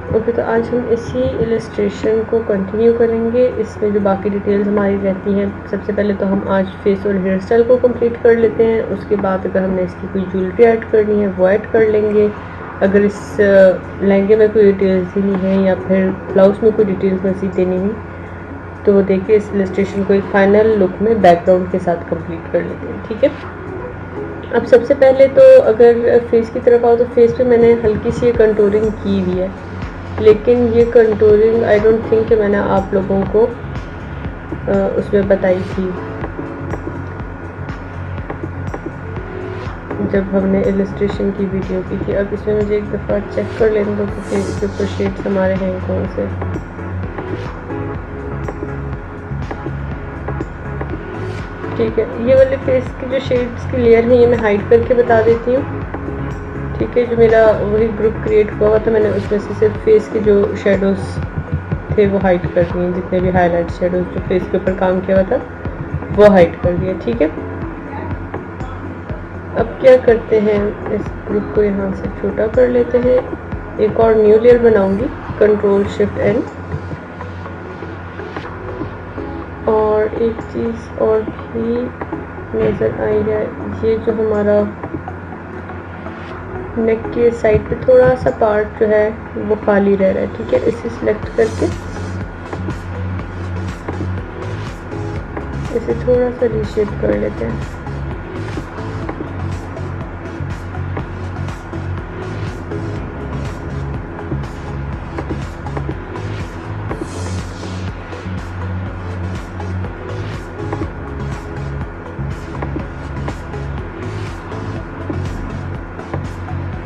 Okay, तो आज हम इसी इलस्ट्रेशन को कंटिन्यू करेंगे। इसमें जो बाकी डिटेल्स हमारी रहती हैं, सबसे पहले तो हम आज फेस और हेयर स्टाइल को कंप्लीट कर लेते हैं। उसके बाद अगर हमने इसकी कोई ज्वेलरी ऐड करनी है वो ऐड कर लेंगे। अगर इस लहंगे में कोई डिटेल्स देनी है या फिर ब्लाउज़ में कोई डिटेल्स मज़ीद देनी हुई तो वो देखिए इस इलस्ट्रेशन को एक फ़ाइनल लुक में बैकग्राउंड के साथ कंप्लीट कर लेते हैं। ठीक है, अब सबसे पहले तो अगर फेस की तरफ आओ तो फेस पे मैंने हल्की सी कंटूरिंग की हुई है, लेकिन ये कंटूरिंग आई डोंट थिंक कि मैंने आप लोगों को उसमें बताई थी जब हमने इलस्ट्रेशन की वीडियो की थी। अब इसमें मुझे एक दफ़ा चेक कर लेने दो कि फेस के ऊपर शेड्स हमारे हैं कौन से। ठीक है, ये वाले फेस की जो शेड्स की लेयर है ये मैं हाइड करके बता देती हूँ। ठीक है, जो मेरा वही ग्रुप क्रिएट हुआ था मैंने उसमें से सिर्फ फेस के जो शेडोज़ थे वो हाइड कर दिए, जितने भी हाईलाइट शेडोज़ जो फेस के ऊपर काम किया हुआ था वो हाइड कर दिया। ठीक है, अब क्या करते हैं, इस ग्रुप को यहाँ से छोटा कर लेते हैं। एक और न्यू लेयर बनाऊंगी, कंट्रोल शिफ्ट एन। और एक चीज़ और भी नज़र आई है, ये जो हमारा नेक के साइड पे थोड़ा सा पार्ट जो है वो खाली रह रहा है। ठीक है, इसे सिलेक्ट करके इसे थोड़ा सा रीशेप कर लेते हैं।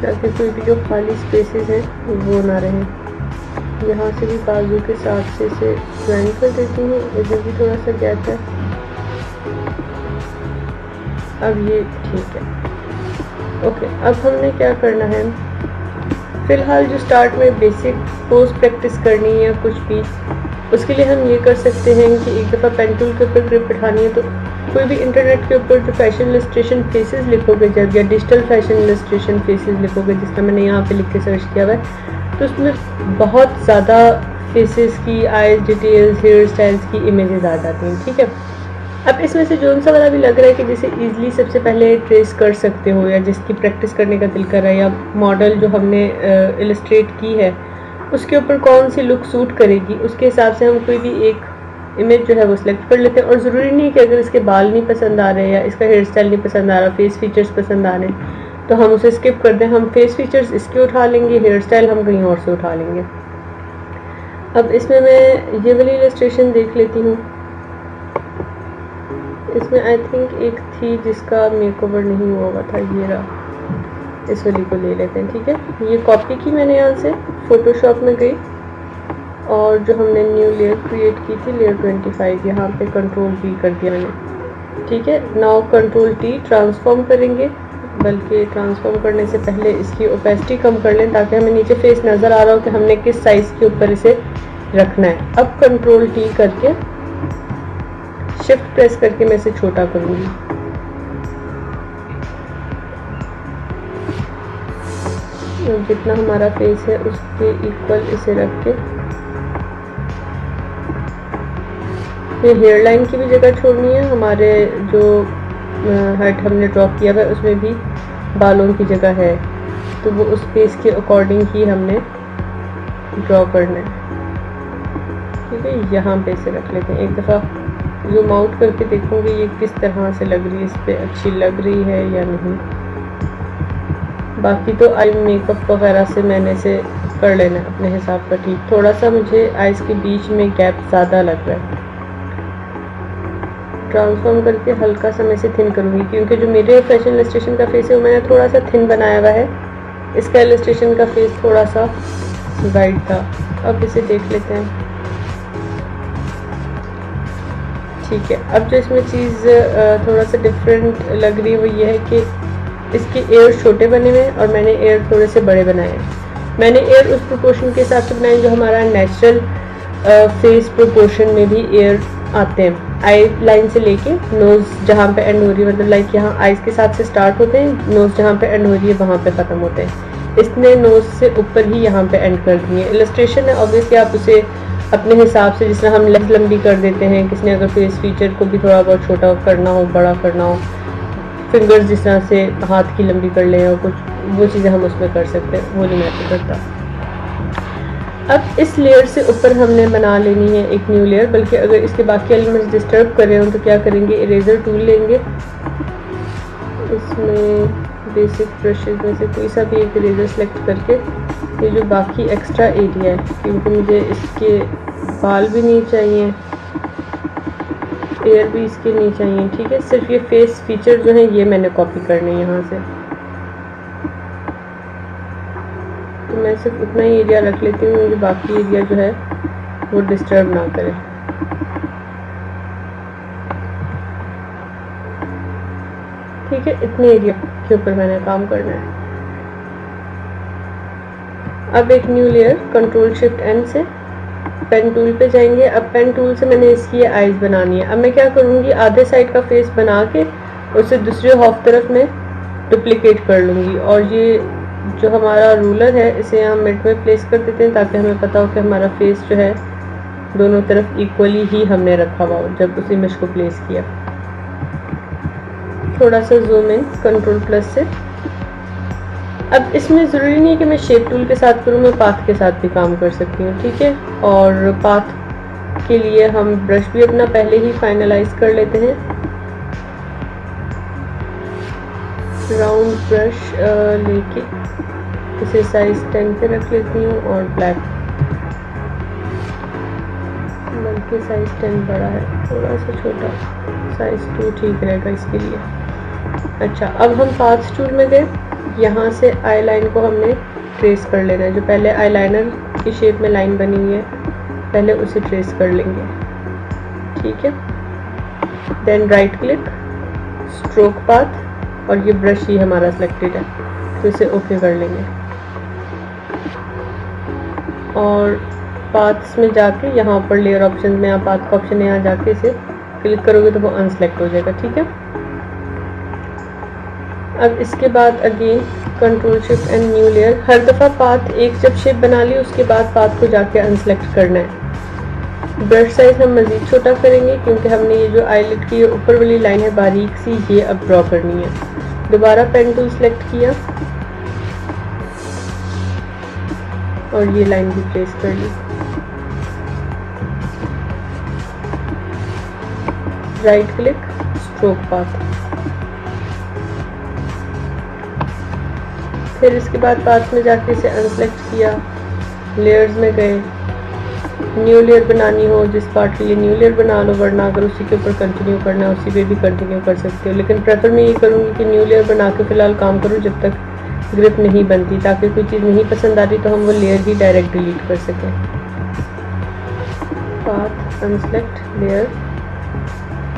ताकि कोई भी जो खाली स्पेसेस हैं वो ना रहें। यहाँ से भी बाजू के साथ से इसे ज्वाइन कर देती हूँ, इधर भी थोड़ा सा गैप है। अब ये ठीक है। ओके, अब हमने क्या करना है, फ़िलहाल जो स्टार्ट में बेसिक पोज प्रैक्टिस करनी है या कुछ भी, उसके लिए हम ये कर सकते हैं कि एक दफ़ा पेन टूल के ऊपर ग्रिप बिठानी है तो कोई भी इंटरनेट के ऊपर जो फैशन इलस्ट्रेशन फेसेस लिखोगे जब, या डिजिटल फैशन इलस्ट्रेशन फेसेस लिखोगे, जिस तरह मैंने यहाँ पे लिख के सर्च किया हुआ है, तो उसमें बहुत ज़्यादा फेसेस की आईज डिटेल्स, हेयर स्टाइल्स की इमेजेस आ जाती हैं। ठीक है, अब इसमें से जो सा वाला भी लग रहा है कि जिसे ईजिली सबसे पहले ट्रेस कर सकते हो या जिसकी प्रैक्टिस करने का दिल कर रहा है, या मॉडल जो हमने इलस्ट्रेट की है उसके ऊपर कौन सी लुक सूट करेगी, उसके हिसाब से हम कोई भी एक इमेज जो है वो सिलेक्ट कर लेते हैं। और ज़रूरी नहीं कि अगर इसके बाल नहीं पसंद आ रहे या इसका हेयर स्टाइल नहीं पसंद आ रहा, फेस फीचर्स पसंद आ रहे हैं तो हम उसे स्किप कर दें। हम फेस फीचर्स इसके उठा लेंगे, हेयर स्टाइल हम कहीं और से उठा लेंगे। अब इसमें मैं ये वाली इलस्ट्रेशन देख लेती हूँ। इसमें आई थिंक एक थी जिसका मेकओवर नहीं हुआ हुआ था, ये रहा, इस वाली को ले लेते हैं। ठीक है, ये कॉपी की मैंने यहाँ से फोटोशॉप में गई और जो हमने न्यू लेयर क्रिएट की थी, लेयर 25, यहाँ पे कंट्रोल टी कर दिया मैंने। ठीक है, नाउ कंट्रोल टी ट्रांसफॉर्म करेंगे, बल्कि ट्रांसफॉर्म करने से पहले इसकी ओपेसिटी कम कर लें ताकि हमें नीचे फेस नज़र आ रहा हो कि हमने किस साइज़ के ऊपर इसे रखना है। अब कंट्रोल टी करके शिफ्ट प्रेस करके मैं इसे छोटा करूँगी। जितना हमारा फेस है उसके इक्वल इसे रख के ये हेयर लाइन की भी जगह छोड़नी है। हमारे जो हेड हमने ड्रॉ किया हुआ है उसमें भी बालों की जगह है, तो वो उस फेस के अकॉर्डिंग ही हमने ड्रॉ करना है। ठीक है, यहाँ पे इसे रख लेते हैं। एक दफ़ा जूम आउट करके देखूँगी ये किस तरह से लग रही है, इस पर अच्छी लग रही है या नहीं। बाकी तो आई मेकअप वगैरह से मैंने इसे कर लेना है अपने हिसाब का। ठीक, थोड़ा सा मुझे आइज़ के बीच में गैप ज़्यादा लग रहा है। ट्रांसफॉर्म करके हल्का सा मैं इसे थिन करूँगी, क्योंकि जो मेरे फैशन इलस्ट्रेशन का फेस है वो मैंने थोड़ा सा थिन बनाया हुआ है। इसका इलस्ट्रेशन का फेस थोड़ा सा वाइड था। अब इसे देख लेते हैं। ठीक है, अब जो इसमें चीज़ थोड़ा सा डिफरेंट लग रही है वो ये है कि इसके एयर छोटे बने हुए हैं और मैंने एयर थोड़े से बड़े बनाए हैं। मैंने एयर उस प्रोपोर्शन के हिसाब से बनाए जो हमारा नेचुरल फेस प्रोपोर्शन में भी एयर आते हैं। आई लाइन से लेके नोज़ जहाँ पे एंड हो रही है, मतलब लाइक यहाँ आइज़ के साथ से स्टार्ट होते हैं, नोज़ जहाँ पे एंड हो रही है वहाँ पे ख़त्म होते हैं। इसने नोज से ऊपर ही यहाँ पे एंड कर दी है। इलस्ट्रेशन है, ऑब्वियसली आप उसे अपने हिसाब से, जिस तरह हम लेंथ लंबी कर देते हैं, किसी ने अगर फेस फीचर को भी थोड़ा बहुत छोटा करना हो, बड़ा करना हो, फिंगर्स जिस तरह से हाथ की लंबी कर लें और कुछ, वो चीज़ें हम उसमें कर सकते हैं, वो नहीं मैटर करता। अब इस लेयर से ऊपर हमने बना लेनी है एक न्यू लेयर, बल्कि अगर इसके बाकी एलिमेंट्स डिस्टर्ब कर रहे हो तो क्या करेंगे, इरेजर टूल लेंगे, इसमें बेसिक ब्रशेज में से कोई सा भी एक इरेजर सेलेक्ट करके ये जो बाकी एक्स्ट्रा एरिया है, क्योंकि मुझे इसके बाल भी नहीं चाहिए, एयर भी इसके नहीं चाहिए, ठीक है, सिर्फ ये फेस फीचर जो है ये मैंने कॉपी करने हैं यहाँ से। तो मैं सिर्फ उतना ही एरिया रख लेती हूँ, मुझे बाकी एरिया जो है वो डिस्टर्ब ना करे। ठीक है, इतने एरिया के ऊपर मैंने काम करना है। अब एक new layer, control shift N से पेन टूल पे जाएंगे। अब पेन टूल से मैंने इसकी आईज बनानी है। अब मैं क्या करूँगी, आधे साइड का फेस बना के उसे दूसरे हाफ तरफ में डुप्लीकेट कर लूँगी, और ये जो हमारा रूलर है इसे हम मिड में प्लेस कर देते हैं ताकि हमें पता हो कि हमारा फेस जो है दोनों तरफ इक्वली ही हमने रखा हुआ हो जब उस इमेज को प्लेस किया। थोड़ा सा जूम इन कंट्रोल प्लस से। अब इसमें ज़रूरी नहीं है कि मैं शेप टूल के साथ करूँ, मैं पाथ के साथ भी काम कर सकती हूँ, ठीक है। और पाथ के लिए हम ब्रश भी अपना पहले ही फाइनलाइज कर लेते हैं। राउंड ब्रश लेके इसे साइज 10 पे रख लेती हूँ और ब्लैक, बल्कि साइज 10 बड़ा है, थोड़ा सा छोटा, साइज 2 ठीक रहेगा इसके लिए। अच्छा, अब हम पाथ टूल में गए, यहाँ से आई लाइन को हमने ट्रेस कर लेना है। जो पहले आई लाइनर की शेप में लाइन बनी हुई है पहले उसे ट्रेस कर लेंगे, ठीक है। Then right click, stroke path, और ये ब्रश ही हमारा सिलेक्टेड है तो इसे ओके कर लेंगे। और पाथ्स में जाके यहाँ पर लेयर ऑप्शन में आप पाथ का ऑप्शन है, यहाँ जाके इसे क्लिक करोगे तो वो अनसेलेक्ट हो जाएगा, ठीक है। अब इसके बाद again control shift and new layer. हर दफ़ा पाथ एक जब शेप बना ली उसके बाद पाथ को जाके अनसेलेक्ट करना है। ब्रश साइज हम मज़ीद छोटा करेंगे क्योंकि हमने ये जो आईलिड की ऊपर वाली लाइन है बारीक सी, ये अब ड्रॉ करनी है। दोबारा पेन टूल सेलेक्ट किया और ये लाइन भी ट्रेस कर ली। Right click, stroke path. फिर इसके बाद पाथ में जाके इसे अनसेलेक्ट किया, लेयर्स में गए, न्यू लेयर बनानी हो जिस पार्ट के लिए न्यू लेयर बना लो, वरना अगर उसी के ऊपर कंटिन्यू करना है उसी पे भी कंटिन्यू कर सकते हो। लेकिन प्रेफर मैं ये करूँगी कि न्यू लेयर बना के फ़िलहाल काम करूँ जब तक ग्रिप नहीं बनती, ताकि कोई चीज़ नहीं पसंद आ रही तो हम वो लेयर ही डायरेक्ट डिलीट कर सकें। पाथ, अनसेलेक्ट लेयर,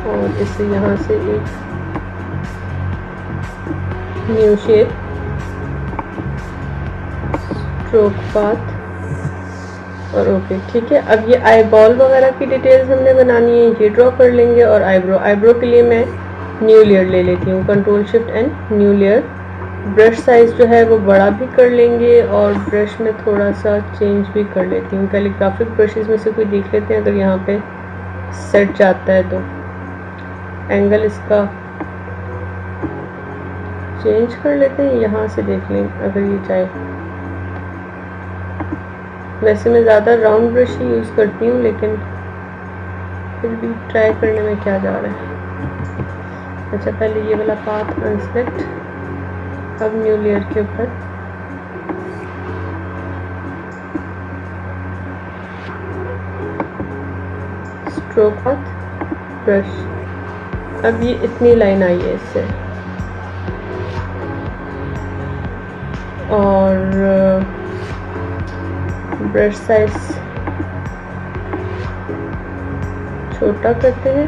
और इसे यहाँ से एक न्यू शेप, स्ट्रोक पाथ, और ओके, ठीक है। अब ये आई बॉल वगैरह की डिटेल्स हमने बनानी है, ये ड्रॉ कर लेंगे। और आईब्रो के लिए मैं न्यू लेयर ले लेती हूँ, control shift and new layer. Brush size जो है वो बड़ा भी कर लेंगे और ब्रश में थोड़ा सा चेंज भी कर लेती हूँ। कैलीग्राफिक ब्रशेज में से कोई देख लेते हैं, अगर यहाँ पे सेट जाता है तो एंगल इसका चेंज कर लेते हैं। यहाँ से देख लें अगर ये चाहे। वैसे मैं ज़्यादा राउंड ब्रश ही यूज़ करती हूँ, लेकिन फिर भी ट्राई करने में क्या जा रहा है। अच्छा, पहले ये वाला पाथ अनसेलेक्ट, अब न्यू लेयर के ऊपर स्ट्रोक पाथ, ब्रश। अब ये इतनी लाइन आई है इससे, और ब्रश साइज छोटा करते हैं।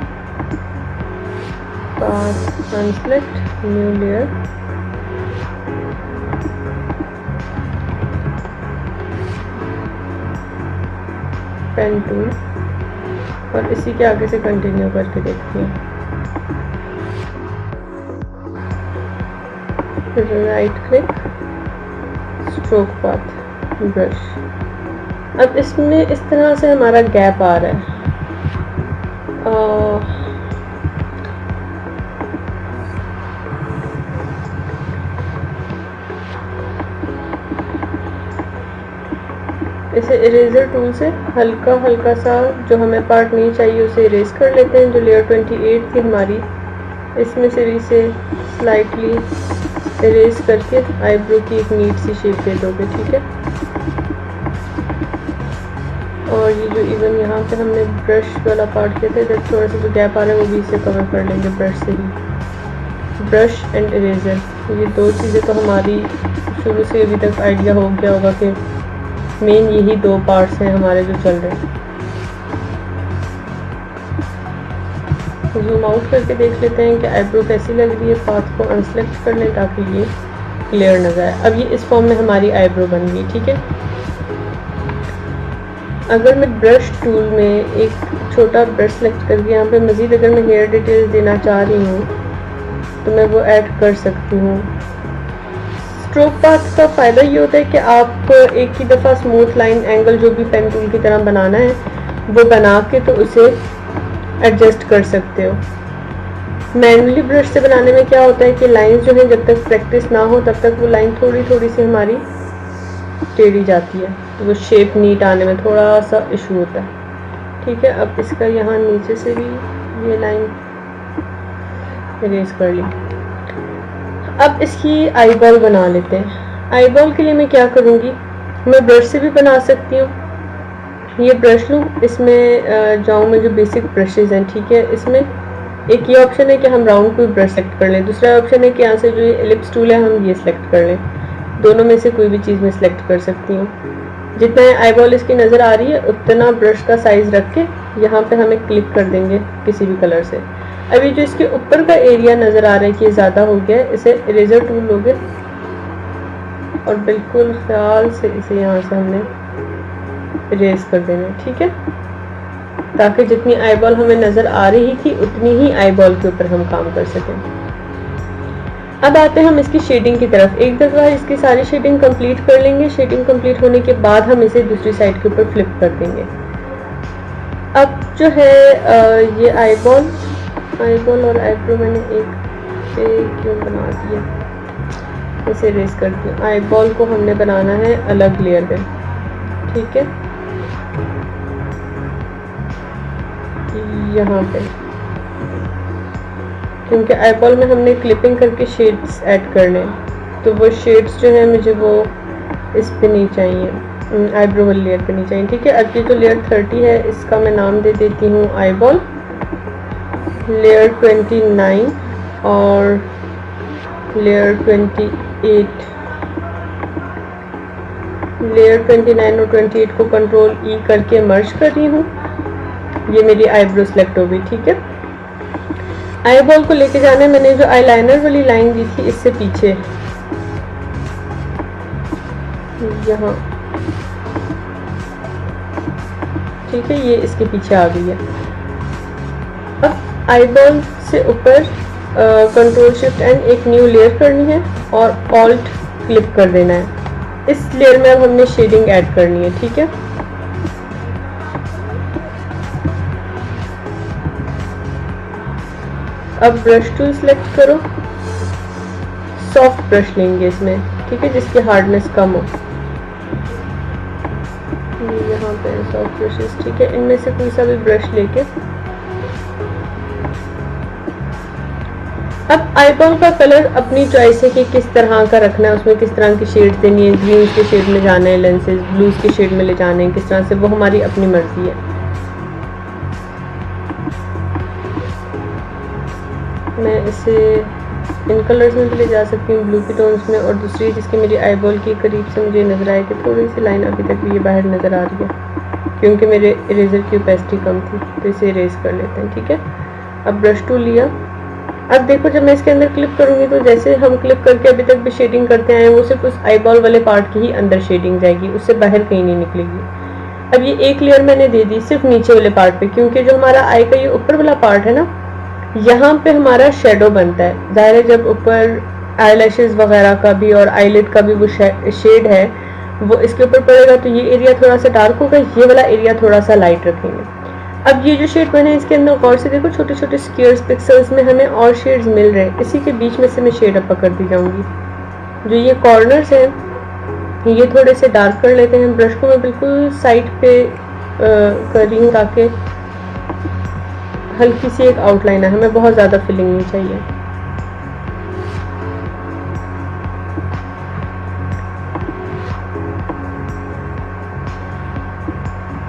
Path unselect, new layer, pen tool, और इसी के आगे से कंटिन्यू करके देखती हूँ। Right click, stroke path brush. अब इसमें इस तरह से हमारा गैप आ रहा है। इसे इरेजर टूल से हल्का हल्का सा जो हमें पार्ट नहीं चाहिए उसे इरेज कर लेते हैं। जो लेयर 28 थी हमारी, इसमें से भी से स्लाइटली इरेज करके आईब्रो की एक नीट सी शेप दे दोगे, ठीक है। और ये जो इवन यहाँ पे हमने ब्रश वाला पार्ट किया था, इधर थोड़ा सा जो गैप आ रहा है वो भी इसे कवर कर लेंगे ब्रश से ही। ब्रश एंड इरेजर, ये दो चीज़ें तो हमारी शुरू से अभी तक आइडिया हो गया होगा कि मेन यही दो पार्ट्स हैं हमारे जो चल रहे हैं। जूम आउट करके देख लेते हैं कि आईब्रो कैसी लग रही है। पाथ को अनसेलेक्ट कर लें ताकि ये क्लियर नजर आए। अब ये इस फॉर्म में हमारी आईब्रो बन गई, ठीक है। अगर मैं ब्रश टूल में एक छोटा ब्रश सेलेक्ट करके यहाँ पे मज़ीद अगर मैं हेयर डिटेल्स देना चाह रही हूँ तो मैं वो ऐड कर सकती हूँ। स्ट्रोक पाथ का फ़ायदा ये होता है कि आप एक ही दफ़ा स्मूथ लाइन एंगल जो भी पेन टूल की तरह बनाना है वो बना के तो उसे एडजस्ट कर सकते हो। मैनुअली ब्रश से बनाने में क्या होता है कि लाइंस जो है जब तक प्रैक्टिस ना हो तब तक वो लाइन थोड़ी थोड़ी सी हमारी टेढ़ी जाती है, तो वो शेप नीट आने में थोड़ा सा इशू होता है, ठीक है। अब इसका यहाँ नीचे से भी ये लाइन इरेज कर ली। अब इसकी आईबॉल बना लेते हैं। आईबॉल के लिए मैं क्या करूँगी, मैं ब्रश से भी बना सकती हूँ। ये ब्रश लूँ, इसमें जाऊँ मैं जो बेसिक ब्रशेज़ हैं, ठीक है। इसमें एक ये ऑप्शन है कि हम राउंड कोई ब्रश सेलेक्ट कर लें, दूसरा ऑप्शन है कि यहाँ से जो ये एलिप्स टूल है हम ये सिलेक्ट कर लें। दोनों में से कोई भी चीज़ मैं सिलेक्ट कर सकती हूँ। जितना आईबॉल इसकी नज़र आ रही है उतना ब्रश का साइज़ रख के यहाँ पे हमें क्लिक कर देंगे किसी भी कलर से। अभी जो इसके ऊपर का एरिया नज़र आ रहा है कि ये ज़्यादा हो गया है, इसे इरेजर टूल लोगे और बिल्कुल ख्याल से इसे यहाँ से हमने इरेज कर देना, ठीक है, ताकि जितनी आईबॉल हमें नज़र आ रही थी उतनी ही आईबॉल के ऊपर हम काम कर सकें। अब आते हैं हम इसकी शेडिंग की तरफ। एक दफ़ा इसकी सारी शेडिंग कंप्लीट कर लेंगे। शेडिंग कंप्लीट होने के बाद हम इसे दूसरी साइड के ऊपर फ्लिप कर देंगे। अब जो है ये आईबॉल और आईब्रो मैंने एक पे क्यों बना दिया, इसे इरेज कर दिया। आईबॉल को हमने बनाना है अलग लेयर में, ठीक है, यहाँ पे, क्योंकि आईबॉल में हमने क्लिपिंग करके शेड्स ऐड करने हैं, तो वो शेड्स जो है मुझे वो इस पे नहीं चाहिए, आईब्रो वाली लेयर पे नहीं चाहिए, ठीक है। अब ये जो लेयर 30 है इसका मैं नाम दे देती हूँ आईबॉल। लेयर 29 और लेयर 28, लेयर 29 और 28 को कंट्रोल ई करके मर्ज कर रही हूँ। ये मेरी आईब्रो सेलेक्ट हो गई, ठीक है। आईबॉल को लेके जाना है, मैंने जो आईलाइनर वाली लाइन दी थी इससे पीछे यहाँ, ठीक है, ये इसके पीछे आ गई है। अब आईबॉल से ऊपर कंट्रोल शिफ्ट एंड एक न्यू लेयर करनी है और ऑल्ट क्लिक कर देना है। इस लेयर में अब हमने शेडिंग ऐड करनी है, ठीक है। अब ब्रश टूल सेलेक्ट करो, सॉफ्ट ब्रश लेंगे इसमें, ठीक है, जिसकी हार्डनेस कम हो। यहाँ पे सॉफ्ट ब्रशेस, ठीक है, इनमें से कोई सा भी ब्रश लेके अब आईबॉल का कलर अपनी चॉइस है कि किस तरह का रखना है, उसमें किस तरह की शेड देनी है, ग्रीन के शेड में जाना है, लेंसेज ब्लूज के शेड में ले जाने हैं, किस तरह से, वो हमारी अपनी मर्जी है। मैं इसे इन कलर्स में भी ले जा सकती हूँ, ब्लू की टोन्स में, और दूसरी जिसकी मेरी आईबॉल की करीब से मुझे नज़र आए कि थोड़ी सी लाइन अभी तक भी ये बाहर नज़र आ रही है क्योंकि मेरे इरेजर की ओपेसिटी कम थी, तो इसे इरेज कर लेते हैं, ठीक है। अब ब्रश टूल लिया। अब देखो जब मैं इसके अंदर क्लिक करूँगी तो जैसे हम क्लिक करके अभी तक भी शेडिंग करते आए वो सिर्फ उस आईबॉल वाले पार्ट की ही अंदर शेडिंग जाएगी, उससे बाहर कहीं नहीं निकलेगी। अब ये एक लेयर मैंने दे दी सिर्फ नीचे वाले पार्ट पे, क्योंकि जो हमारा आई का ये ऊपर वाला पार्ट है ना, यहाँ पे हमारा शेडो बनता है। ज़ाहिर है जब ऊपर आईलैशेस वगैरह का भी और आईलिड का भी वो शेड है वो इसके ऊपर पड़ेगा, तो ये एरिया थोड़ा सा डार्क होगा, ये वाला एरिया थोड़ा सा लाइट रखेंगे। अब ये जो शेड बने इसके अंदर गौर से देखो, छोटे छोटे स्क्वायर्स पिक्सेल्स में हमें और शेड्स मिल रहे हैं, इसी के बीच में से मैं शेड अप करती जाऊंगी। जो ये कॉर्नर्स हैं ये थोड़े से डार्क कर लेते हैं। ब्रश को मैं बिल्कुल साइड पे कर रही हूँ ताकि हल्की सी एक आउटलाइन है, हमें बहुत ज़्यादा फिलिंग नहीं चाहिए।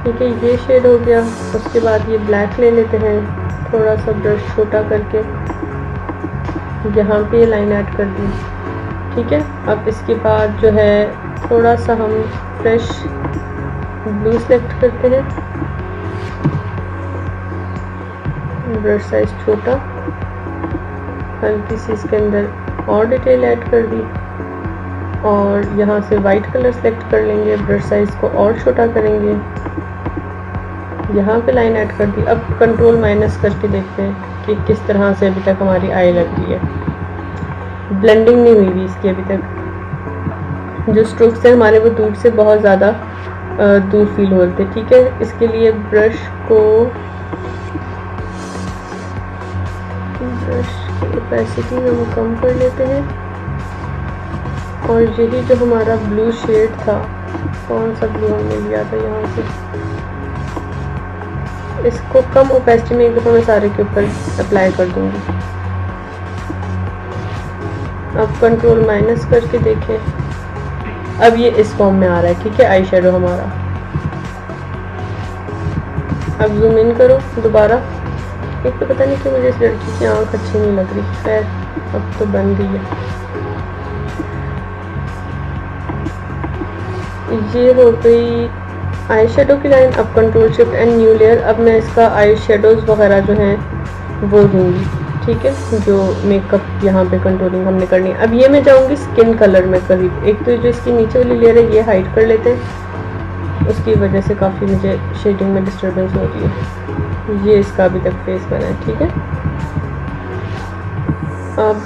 ठीक है, ये शेड हो गया। उसके बाद ये ब्लैक ले लेते हैं, थोड़ा सा ब्रश छोटा करके यहाँ पे लाइन ऐड कर दी। ठीक है, अब इसके बाद जो है थोड़ा सा हम फ्रेश ब्लू सेलेक्ट करते हैं, ब्रश साइज छोटा, हल्की सी इसके अंदर और डिटेल ऐड कर दी और यहाँ से वाइट कलर सेलेक्ट कर लेंगे, ब्रश साइज को और छोटा करेंगे, यहाँ पे लाइन ऐड कर दी। अब कंट्रोल माइनस करके देखते हैं कि किस तरह से अभी तक हमारी आई लग रही है। ब्लेंडिंग नहीं हुई भी इसकी अभी तक, जो स्ट्रोक्स हैं हमारे वो दूर से बहुत ज़्यादा दूर फील होते। ठीक है, इसके लिए ब्रश की ओपेसिटी हम कम कर लेते हैं और यही जो हमारा ब्लू शेड था, कौन सा ब्लू हमने लिया था, यहाँ से इसको कम ओपेसिटी में एक दफ़ा मैं सारे के ऊपर अप्लाई कर दूंगी। अब कंट्रोल माइनस करके देखें, अब ये इस फॉर्म में आ रहा है। ठीक है, आई शेडो हमारा। अब जूम इन करो दोबारा। एक तो पता नहीं क्यों मुझे इस लड़की की आंख अच्छी नहीं लग रही, खैर अब तो बन गई है। ये हो गई आई शेडो की लाइन। अब control shift and new layer, अब मैं इसका आई शेडोज़ वगैरह जो हैं वो दूंगी। ठीक है, जो मेकअप यहाँ पे कंट्रोलिंग हमने करनी है। अब ये मैं जाऊँगी स्किन कलर में करीब, एक तो जो इसकी नीचे वाली लेयर है ये हाइड कर लेते हैं, उसकी वजह से काफ़ी मुझे शेडिंग में डिस्टर्बेंस हो रही है। ये इसका अभी तक फेस बना है। ठीक है, अब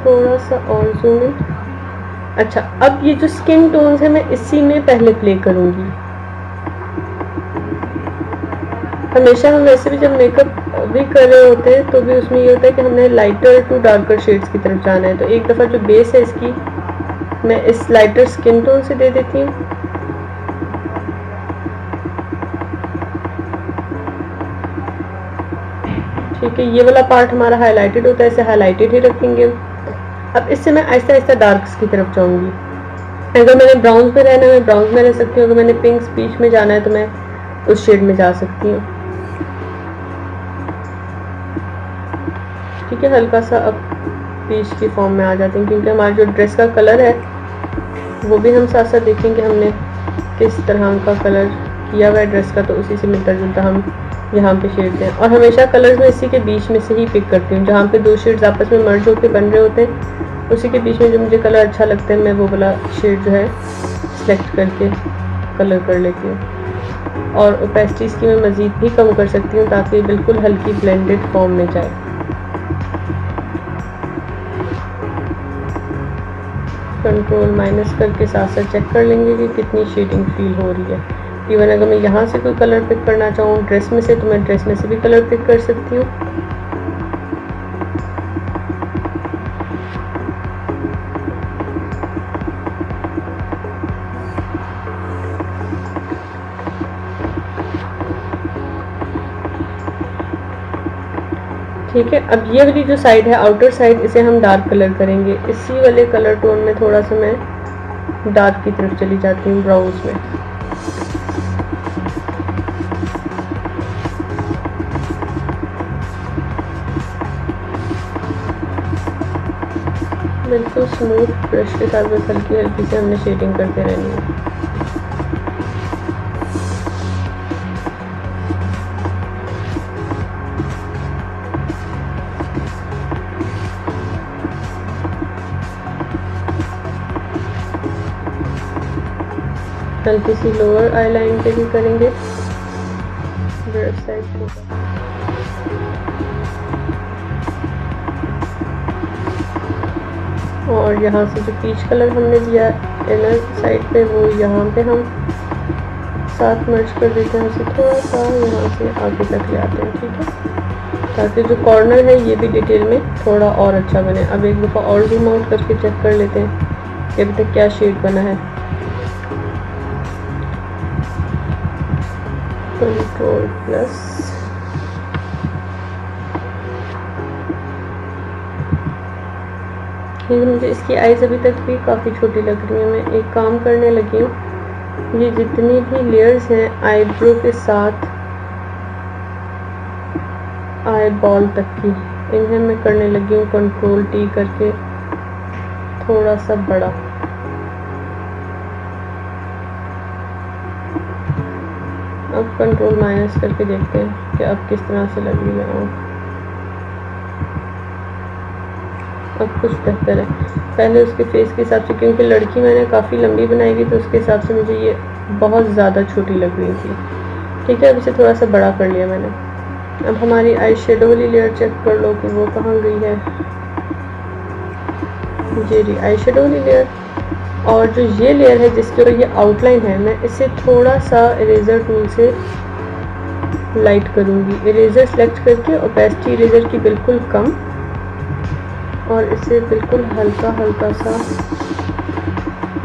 थोड़ा सा और जूम इन। अच्छा, अब ये जो स्किन टोन्स है मैं इसी में पहले प्ले करूंगी। हमेशा हम वैसे भी जब मेकअप भी कर रहे होते हैं तो भी उसमें ये होता है कि हमने लाइटर टू डार्कर शेड्स की तरफ जाना है, तो एक दफ़ा जो बेस है इसकी मैं इस लाइटर स्किन टोन से दे देती हूँ। ठीक है, ये वाला पार्ट हमारा हाईलाइटेड होता है, इसे हाईलाइटेड ही रखेंगे। अब इससे मैं आहिस्ता आहिस्ता डार्क्स की तरफ जाऊंगी। अगर मैंने ब्राउन्स में रहना है मैं ब्राउन्स में रह सकती हूँ, अगर मैंने पिंक्स बीच में जाना है तो मैं उस शेड में जा सकती हूँ। ठीक है, हल्का सा अब पीच की फॉर्म में आ जाते हैं, क्योंकि हमारा जो ड्रेस का कलर है वो भी हम साथ साथ देखेंगे हमने किस तरह का कलर किया हुआ है ड्रेस का, तो उसी से मिलता जुलता हम यहाँ पे शेड दें। और हमेशा कलर्स में इसी के बीच में से ही पिक करती हूँ, जहाँ पे दो शेड्स आपस में मर्ज होकर बन रहे होते हैं उसी के बीच में जो मुझे कलर अच्छा लगता है मैं वो वाला शेड जो है सिलेक्ट करके कलर कर लेती हूँ। और ओपेसिटीज़ की मैं मज़ीद भी कम कर सकती हूँ ताकि बिल्कुल हल्की ब्लेंडेड फॉर्म में जाए। कंट्रोल माइनस करके साथ साथ चेक कर लेंगे कि कितनी शेडिंग फील हो रही है। इवन अगर मैं यहाँ से कोई कलर पिक करना चाहूँ ड्रेस में से तो मैं ड्रेस में से भी कलर पिक कर सकती हूँ। ठीक है, अब ये वाली जो साइड है आउटर साइड इसे हम डार्क कलर करेंगे। इसी वाले कलर टोन में थोड़ा सा मैं डार्क की तरफ चली जाती हूँ, ब्राउन्स में। बिल्कुल स्मूथ ब्रश के साथ बस हल्की हल्की से हमने शेडिंग करते रहनी है। हल्की सी लोअर आई लाइन पे भी करेंगे, ब्रश साइड पे। और यहाँ से जो पीच कलर हमने दिया इनर साइड पे वो यहाँ पे हम साथ मर्ज कर देते हैं, उसे थोड़ा सा यहाँ से आगे तक ले आते हैं, ठीक है, ताकि जो कॉर्नर है ये भी डिटेल में थोड़ा और अच्छा बने। अब एक दफ़ा और जूम आउट करके चेक कर लेते हैं कि अभी तक क्या शेड बना है। कंट्रोल प्लस, मुझे इसकी आईज अभी तक भी काफ़ी छोटी लग रही है। मैं एक काम करने लगी हूँ, ये जितनी भी लेयर्स हैं आईब्रो के साथ आई बॉल तक की, इन्हें मैं करने लगी हूँ कंट्रोल टी करके थोड़ा सा बड़ा। अब कंट्रोल माइनस करके देखते हैं कि अब किस तरह से लग रही है आँख। अब कुछ बेहतर है, पहले उसके फेस के हिसाब से, क्योंकि लड़की मैंने काफ़ी लंबी बनाई थी तो उसके हिसाब से मुझे ये बहुत ज़्यादा छोटी लग रही थी, ठीक है। अब इसे थोड़ा सा बड़ा कर लिया मैंने। अब हमारी आई शेडो वाली लेयर चेक कर लो कि वो कहाँ गई है। ये रही आई शेडो वाली लेयर, और जो ये लेयर है जिसके ऊपर ये आउटलाइन है, मैं इसे थोड़ा सा इरेजर टूल से लाइट करूँगी। इरेजर सेलेक्ट करके ओपेसिटी इरेजर की बिल्कुल कम, और इसे बिल्कुल हल्का हल्का सा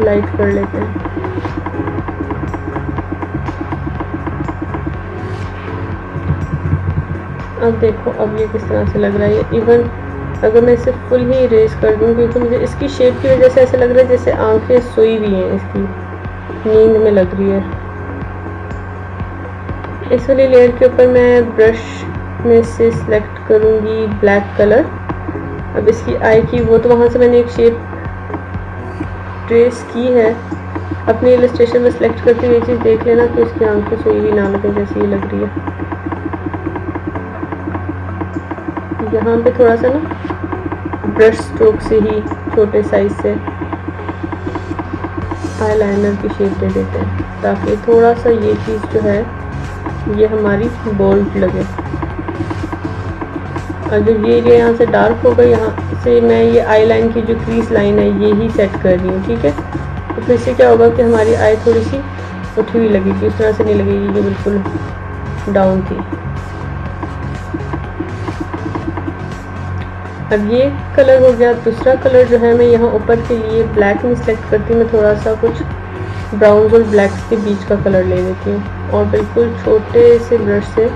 लाइट कर लेते हैं। अब देखो अब ये किस तरह से लग रहा है। इवन अगर मैं इसे फुल ही इरेज कर दूँ, क्योंकि मुझे इसकी शेप की वजह से ऐसा लग रहा है जैसे आंखें सोई हुई हैं, इसकी नींद में लग रही है। इस वाली लेयर के ऊपर मैं ब्रश में से सिलेक्ट करूँगी ब्लैक कलर। अब इसकी आई की वो तो वहाँ से मैंने एक शेप ट्रेस की है, अपनी इलस्ट्रेशन में सिलेक्ट करके ये चीज़ देख लेना कि उसकी आंखें सोई हुई ना लगे जैसी ये लग रही है। यहाँ पे थोड़ा सा ना ब्रश स्ट्रोक से ही छोटे साइज से आईलाइनर की शेप दे देते हैं, ताकि थोड़ा सा ये चीज़ जो है ये हमारी बोल्ड लगे। अगर ये एरिया यहाँ से डार्क होगा, यहाँ से मैं ये आई लाइन की जो क्रीज लाइन है ये ही सेट कर रही हूँ, ठीक है। तो फिर से क्या होगा कि हमारी आई थोड़ी सी उठी हुई लगेगी, इस तरह से नहीं लगेगी ये बिल्कुल डाउन थी। अब ये कलर हो गया। दूसरा कलर जो है मैं यहाँ ऊपर के लिए ब्लैक में सेलेक्ट करती हूँ, मैं थोड़ा सा कुछ ब्राउन और ब्लैक्स के बीच का कलर ले लेती हूँ और बिल्कुल छोटे से ब्रश से।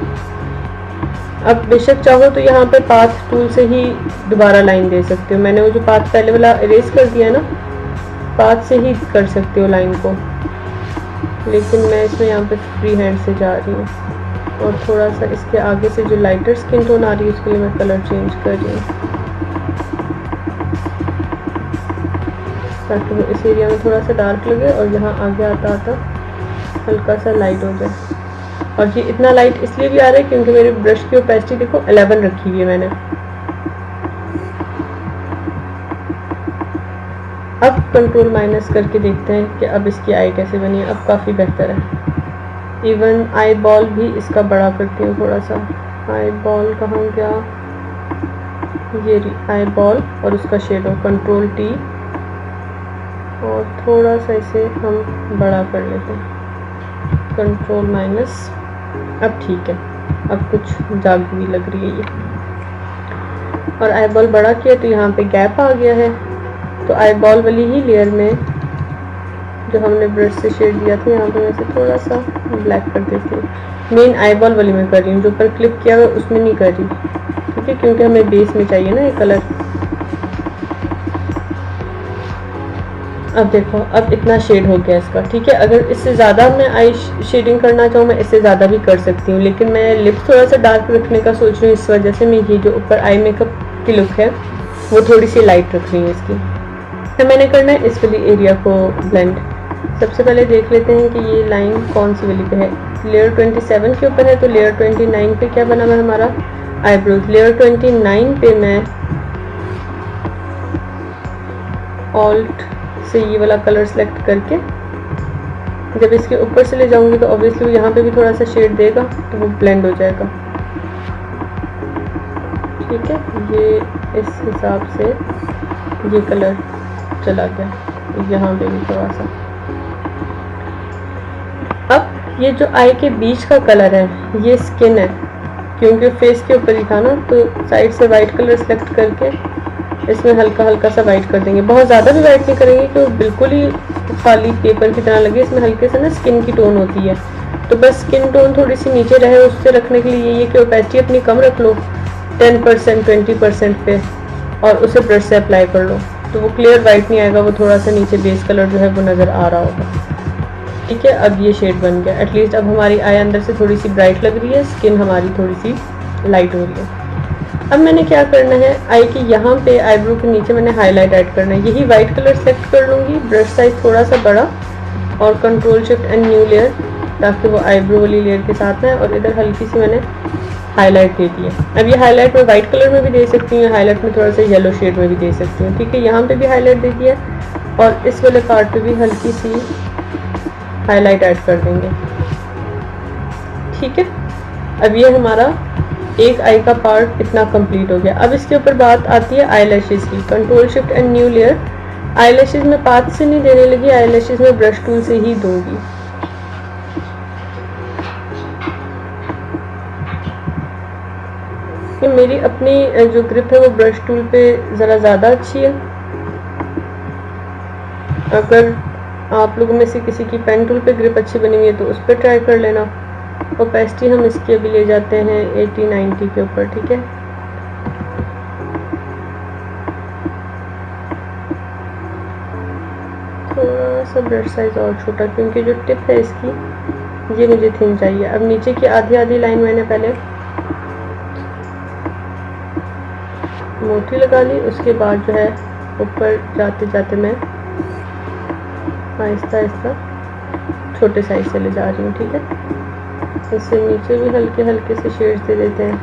अब बेशक चाहो तो यहाँ पे पाथ टूल से ही दोबारा लाइन दे सकते हो। मैंने वो जो पाथ पहले वाला इरेज कर दिया ना, पाथ से ही कर सकते हो लाइन को, लेकिन मैं इसमें यहाँ पे फ्री हैंड से जा रही हूँ। और थोड़ा सा इसके आगे से जो लाइटर स्किन टोन आ रही है उसके लिए मैं कलर चेंज कर रही हूँ, ताकि वो इस एरिया में थोड़ा सा डार्क लगे और यहाँ आगे आता आता हल्का सा लाइट हो जाए। और ये इतना लाइट इसलिए भी आ रहा है क्योंकि मेरे ब्रश की ओपेसिटी देखो 11 रखी हुई है मैंने। अब कंट्रोल माइनस करके देखते हैं कि अब इसकी आई कैसे बनी है। अब काफ़ी बेहतर है। इवन आई बॉल भी इसका बड़ा करती हूँ थोड़ा सा। आई बॉल कहाँ गया, ये आई बॉल और उसका शेडो कंट्रोल टी, और थोड़ा सा इसे हम बड़ा कर लेते हैं कंट्रोल माइनस। अब ठीक है, अब कुछ जागी हुई लग रही है ये। और आई बॉल बड़ा किया तो यहाँ पे गैप आ गया है, तो आई बॉल वाली ही लेयर में जो हमने ब्रश से शेड दिया था यहाँ पे मैं इसे थोड़ा सा ब्लैक कर देती हूँ। मेन आई बॉल वाली में कर रही हूँ, जो ऊपर क्लिप किया हुआ उसमें नहीं कर रही, ठीक है, क्योंकि हमें बेस में चाहिए ना ये कलर। अब देखो अब इतना शेड हो गया इसका, ठीक है। अगर इससे ज़्यादा मैं आई शेडिंग करना चाहूँ मैं इससे ज़्यादा भी कर सकती हूँ, लेकिन मैं लिप्स थोड़ा सा डार्क रखने का सोच रही हूँ, इस वजह से मैं ये जो ऊपर आई मेकअप की लुक है वो थोड़ी सी लाइट रख रही हूँ इसकी। तो मैंने करना है इस वाली एरिया को ब्लेंड। सबसे पहले देख लेते हैं कि ये लाइन कौन सी वाली पे है। लेयर 27 के ऊपर है, तो लेयर 29 पे क्या बना हुआ है हमारा आईब्रोज। लेयर 29 पे मैं ऑल्ट से ये वाला कलर सेलेक्ट करके जब इसके ऊपर से ले जाऊंगी तो ऑब्वियसली वो यहाँ पे भी थोड़ा सा शेड देगा, तो वो ब्लेंड हो जाएगा, ठीक है। ये इस हिसाब से ये कलर डार्क चला गया, यहाँ पे भी थोड़ा सा। अब ये जो आई के बीच का कलर है ये स्किन है, क्योंकि फेस के ऊपर ही था ना, तो साइड से वाइट कलर सेलेक्ट करके इसमें हल्का हल्का सा वाइट कर देंगे। बहुत ज़्यादा भी वाइट नहीं करेंगे कि वो बिल्कुल ही खाली पेपर की तरह लगे। इसमें हल्के से ना स्किन की टोन होती है, तो बस स्किन टोन थोड़ी सी नीचे रहे, उससे रखने के लिए ये कि ओपेसिटी अपनी कम रख लो 10% 20% पे, और उसे ब्रश से अप्लाई कर लो, तो वो क्लियर वाइट नहीं आएगा, वो थोड़ा सा नीचे बेस कलर जो है वो नज़र आ रहा होगा। ठीक है, अब ये शेड बन गया। एटलीस्ट अब हमारी आई अंदर से थोड़ी सी ब्राइट लग रही है, स्किन हमारी थोड़ी सी लाइट हो रही है। अब मैंने क्या करना है, आई की यहाँ पे आईब्रो के नीचे मैंने हाईलाइट ऐड करना है। यही वाइट कलर सेलेक्ट कर लूँगी, ब्रश साइज थोड़ा सा बड़ा, और control shift and new layer, ताकि वो आईब्रो वाली लेयर के साथ है। और इधर हल्की सी मैंने हाईलाइट दे दी है। अब ये हाईलाइट मैं वाइट कलर में भी दे सकती हूँ, हाईलाइट में थोड़ा सा येलो शेड में भी दे सकती हूँ। ठीक है, यहाँ पे भी हाईलाइट दे दिया, और इस वाले पार्ट पे भी हल्की सी हाईलाइट ऐड कर देंगे। ठीक है, अब ये हमारा एक आई का पार्ट इतना कंप्लीट हो गया। अब इसके ऊपर बात आती है आईलैशेस की। Control shift and new layer, eyelashes में पाथ से नहीं देने लगी, आईलैशेस में ब्रश टूल से ही दूंगी। कि मेरी अपनी जो ग्रिप है वो ब्रश टूल पे ज़रा ज़्यादा अच्छी है। अगर आप लोगों में से किसी की पेन टूल पे ग्रिप अच्छी बनी हुई है तो उस पर ट्राई कर लेना। ओपेसिटी हम इसकी अभी ले जाते हैं 80-90 के ऊपर। ठीक है, थोड़ा सा ब्रश साइज और छोटा, क्योंकि जो टिप है इसकी ये मुझे थिन चाहिए। अब नीचे की आधी आधी लाइन मैंने पहले मोटी लगा ली, उसके बाद जो है ऊपर जाते जाते मैं आहिस्ता आहिस्ता छोटे साइज से ले जा रही हूँ। ठीक है, इससे नीचे भी हल्के हल्के से शेड्स दे देते हैं,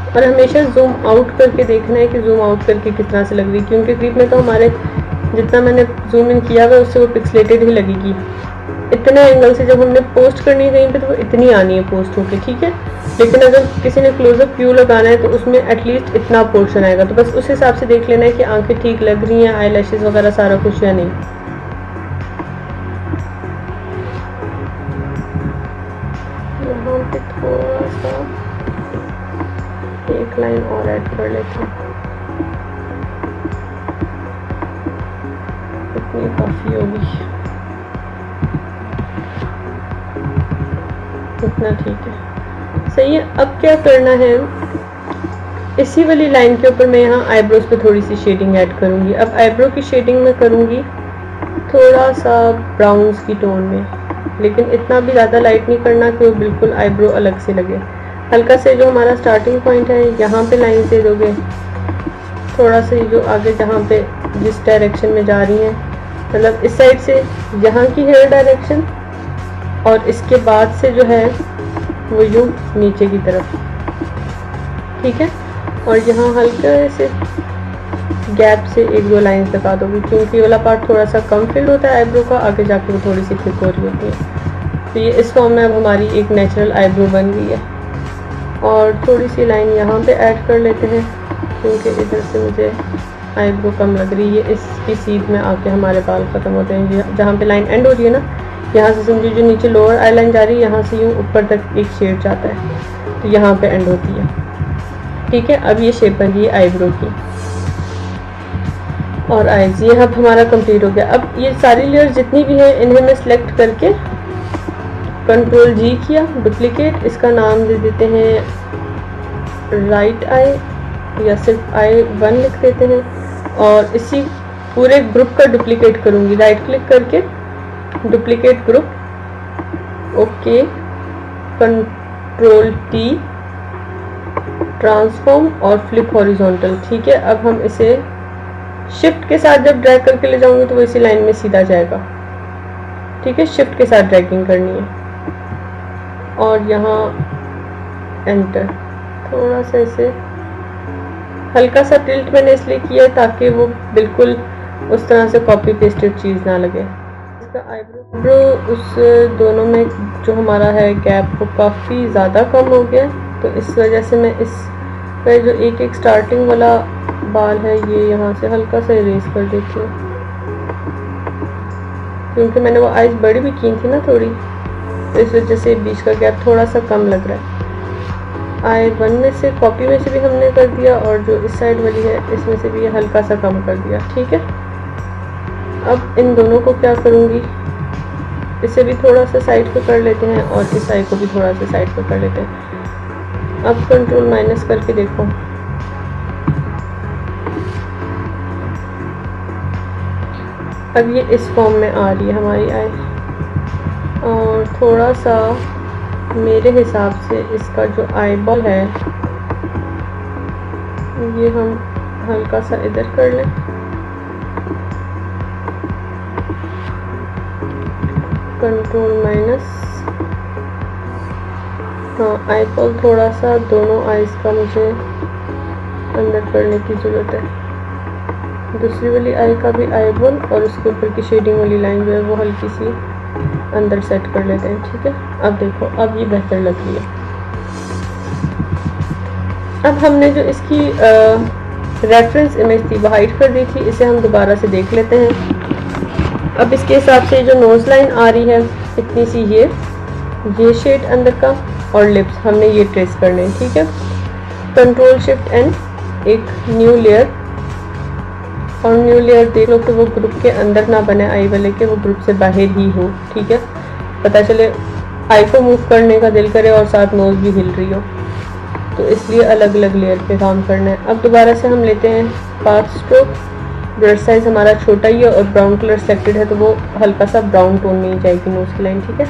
और हमेशा जूम आउट करके देखना है कि जूम आउट करके किस तरह से लग रही है, क्योंकि क्लिप में तो हमारे जितना मैंने जूम इन किया हुआ है उससे वो पिक्सलेटेड ही लगेगी। इतने एंगल से जब हमने पोस्ट करनी है कहीं पे तो वो इतनी आनी है पोस्ट होके। ठीक है, लेकिन अगर किसी ने क्लोजअप व्यू लगाना है तो उसमें एटलीस्ट इतना पोर्शन आएगा, तो बस उस हिसाब से देख लेना है कि आंखें ठीक लग रही हैं, आईलैशेस वगैरह सारा कुछ या नहीं। यहाँ पे थोड़ा सा एक लाइन और ऐड कर लेते हैं, इतनी काफ़ी होगी, इतना ठीक है, सही है। अब क्या करना है, इसी वाली लाइन के ऊपर मैं यहाँ आईब्रोज पे थोड़ी सी शेडिंग ऐड करूँगी। अब आईब्रो की शेडिंग मैं करूँगी थोड़ा सा ब्राउन्स की टोन में, लेकिन इतना भी ज़्यादा लाइट नहीं करना कि वो बिल्कुल आईब्रो अलग से लगे। हल्का से जो हमारा स्टार्टिंग पॉइंट है यहाँ पे लाइन दे दोगे, थोड़ा सा जो आगे जहाँ पे जिस डायरेक्शन में जा रही हैं, मतलब इस साइड से यहाँ की हेयर डायरेक्शन, और इसके बाद से जो है वो यूँ नीचे की तरफ। ठीक है, और यहाँ हल्के से गैप से एक दो लाइंस लगा दोगे, क्योंकि ये वाला पार्ट थोड़ा सा कम फिल होता है आईब्रो का, आगे जाके वो थोड़ी सी थिक हो रही होती है। तो ये इस फॉर्म में अब हमारी एक नेचुरल आईब्रो बन गई है। और थोड़ी सी लाइन यहाँ पे ऐड कर लेते हैं, क्योंकि इधर से मुझे आईब्रो कम लग रही है। इसकी सीध में आके हमारे बाल ख़त्म होते हैं, जहाँ पे लाइन एंड हो रही है ना, यहाँ से समझो जो नीचे लोअर आई लाइन जा रही है, यहाँ से यूँ ऊपर तक एक शेड जाता है, तो यहाँ पे एंड होती है। ठीक है, अब ये शेप बन गई आईब्रो की और आईज। ये अब हमारा कंप्लीट हो गया। अब ये सारी लेयर जितनी भी हैं इन्हें मैं सिलेक्ट करके कंट्रोल जी किया, डुप्लीकेट, इसका नाम दे देते हैं राइट आई, या सिर्फ I1 लिख देते हैं, और इसी पूरे ग्रुप का डुप्लीकेट करूँगी। राइट क्लिक करके duplicate group, okay, control T, transform और फ्लिप हॉरिजॉन्टल। ठीक है, अब हम इसे शिफ्ट के साथ जब ड्रैग करके ले जाऊंगी तो वो इसी लाइन में सीधा जाएगा। ठीक है, शिफ्ट के साथ ड्रैगिंग करनी है, और यहाँ एंटर, थोड़ा सा इसे हल्का सा टिल्ट मैंने इसलिए किया है ताकि वो बिल्कुल उस तरह से कॉपी पेस्टेड चीज़ ना लगे। इसका आईब्रो उस दोनों में जो हमारा है गैप वो काफ़ी ज़्यादा कम हो गया, तो इस वजह से मैं इस पर जो एक एक स्टार्टिंग वाला बाल है ये यहाँ से हल्का सा इरेज कर देती हूँ, क्योंकि मैंने वो आइज बड़ी भी की थी ना थोड़ी, तो इस वजह से बीच का गैप थोड़ा सा कम लग रहा है। आई 1 में से कॉपी में से भी हमने कर दिया, और जो इस साइड वाली है इसमें से भी हल्का सा कम कर दिया। ठीक है, अब इन दोनों को क्या करूँगी, इसे भी थोड़ा सा साइड पे कर लेते हैं और इस आई को भी थोड़ा सा साइड पे कर लेते हैं। अब कंट्रोल माइनस करके देखो, अब ये इस फॉर्म में आ रही है हमारी आई, और थोड़ा सा मेरे हिसाब से इसका जो आई बॉल है ये हम हल्का सा इधर कर लें, कंट्रोल माइनस। हाँ, आई बॉल थोड़ा सा दोनों आईज का मुझे अंदर करने की ज़रूरत है। दूसरी वाली आई का भी आई बॉल और उसके ऊपर की शेडिंग वाली लाइन जो है वो हल्की सी अंदर सेट कर लेते हैं। ठीक है, अब देखो, अब ये बेहतर लग रही है। अब हमने जो इसकी रेफरेंस इमेज थी वो हाइड कर दी थी, इसे हम दोबारा से देख लेते हैं। अब इसके हिसाब से जो नोज लाइन आ रही है इतनी सी, ये शेड अंदर का, और लिप्स हमने ये ट्रेस करने हैं। ठीक है, कंट्रोल शिफ्ट एन, एक न्यू लेयर, और न्यू लेयर देख लो कि वो ग्रुप के अंदर ना बने आई वाले के, वो ग्रुप से बाहर ही हो। ठीक है, पता चले आई को मूव करने का दिल करे और साथ नोज भी हिल रही हो, तो इसलिए अलग अलग लेयर पे काम करना है। अब दोबारा से हम लेते हैं पाथ स्ट्रोक, ब्रश साइज हमारा छोटा ही है और ब्राउन कलर सेलेक्टेड है, तो वो हल्का सा ब्राउन टोन में ही जाएगी नोज की लाइन। ठीक है,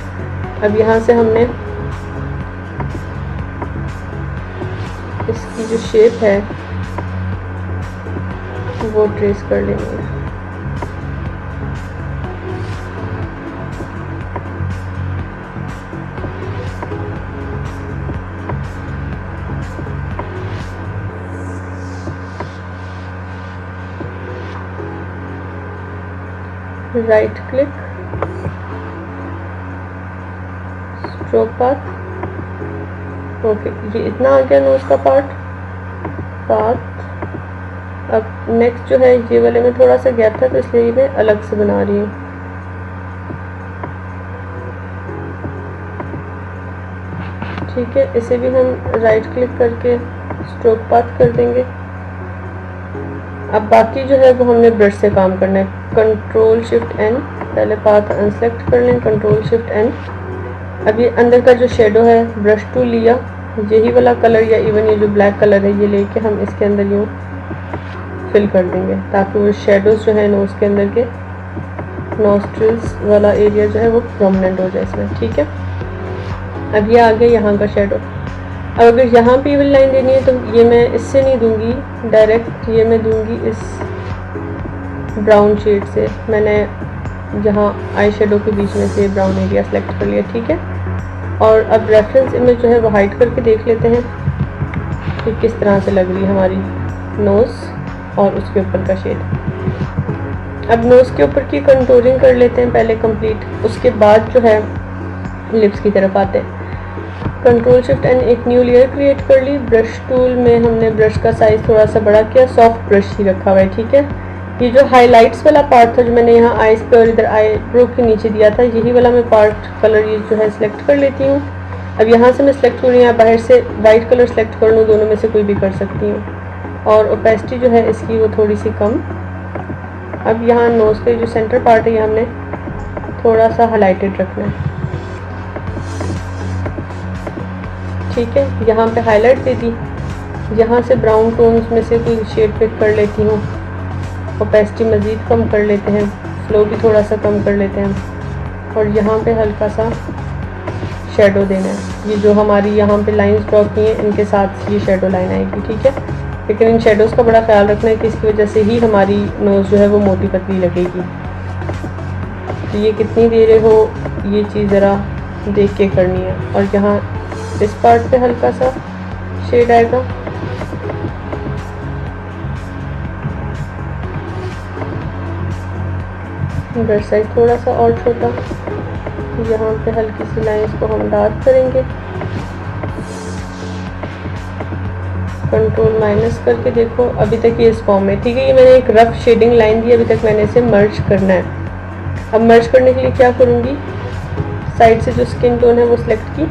अब यहाँ से हमने इसकी जो शेप है वो ट्रेस कर लेंगे। Right click, stroke path, okay, ये इतना आ गया नोज का पार्ट। अब नेक्स्ट जो है ये वाले में थोड़ा सा गैप था, तो इसलिए ये मैं अलग से बना रही हूँ। ठीक है, इसे भी हम राइट क्लिक करके स्ट्रोक पाथ कर देंगे। अब बाकी जो है वो हमने ब्रश से काम करना है। कंट्रोल शिफ्ट एन, पहले पाथ अनसेलेक्ट कर लें, कंट्रोल शिफ्ट एन। अब ये अंदर का जो शेडो है, ब्रश टूल लिया, यही वाला कलर या इवन ये जो ब्लैक कलर है ये लेके हम इसके अंदर यूँ फिल कर देंगे, ताकि वो शेडोज जो है नोज के अंदर के, नॉस्ट्रिल्स वाला एरिया जो है वो प्रोमिनेंट हो जाए इसमें। ठीक है, अब ये आ गया यहाँ का शेडो। अब अगर यहाँ पे वाली लाइन देनी है तो ये मैं इससे नहीं दूंगी डायरेक्ट, ये मैं दूंगी इस ब्राउन शेड से। मैंने यहाँ आई शेडो के बीच में से ब्राउन एरिया सेलेक्ट कर लिया। ठीक है, और अब रेफरेंस इमेज जो है वो हाइड करके देख लेते हैं कि किस तरह से लग रही है हमारी नोज़ और उसके ऊपर का शेड। अब नोज़ के ऊपर की कंटूरिंग कर लेते हैं पहले कंप्लीट, उसके बाद जो है लिप्स की तरफ आते हैं। कंट्रोल शिफ्ट एंड एक न्यू लेयर क्रिएट कर ली। ब्रश टूल में हमने ब्रश का साइज थोड़ा सा बड़ा किया, सॉफ्ट ब्रश ही रखा हुआ है। ठीक है, ये जो हाइलाइट्स वाला पार्ट था जो मैंने यहाँ आईज पे और इधर आई ब्रो के नीचे दिया था, यही वाला मैं पार्ट कलर ये जो है सिलेक्ट कर लेती हूँ। अब यहाँ से मैं सिलेक्ट करूँ या बाहर से वाइट कलर सेलेक्ट कर लूँ, दोनों में से कोई भी कर सकती हूँ। और ओपेसिटी जो है इसकी वो थोड़ी सी कम। अब यहाँ नोज़ के जो सेंटर पार्ट है ये हमने थोड़ा सा हाईलाइटेड रखना है। ठीक है, यहाँ पे हाईलाइट दे दी, यहाँ से ब्राउन टोन्स में से कोई शेड पिक कर लेती हूँ, ओपेसिटी मज़ीद कम कर लेते हैं, फ्लो भी थोड़ा सा कम कर लेते हैं, और यहाँ पे हल्का सा शेडो देना है। ये जो हमारी यहाँ पे लाइंस ड्रॉ की हैं इनके साथ ये शेडो लाइन आएगी। ठीक है, लेकिन इन शेडोज़ का बड़ा ख्याल रखना है कि इसकी वजह से ही हमारी नोज़ जो है वो मोटी पतली लगेगी। तो ये कितनी दे रहे हो ये चीज़ ज़रा देख के करनी है। और यहाँ इस पार्ट पे हल्का सा शेड आएगा, ब्रश साइज थोड़ा सा और छोटा, यहाँ पे हल्की सी लाइंस को हम डार्क करेंगे। कंट्रोल माइनस करके देखो, अभी तक ये इस फॉर्म में, ठीक है। ये मैंने एक रफ शेडिंग लाइन दी, अभी तक मैंने इसे मर्ज करना है। अब मर्ज करने के लिए क्या करूँगी, साइड से जो स्किन टोन है वो सिलेक्ट की,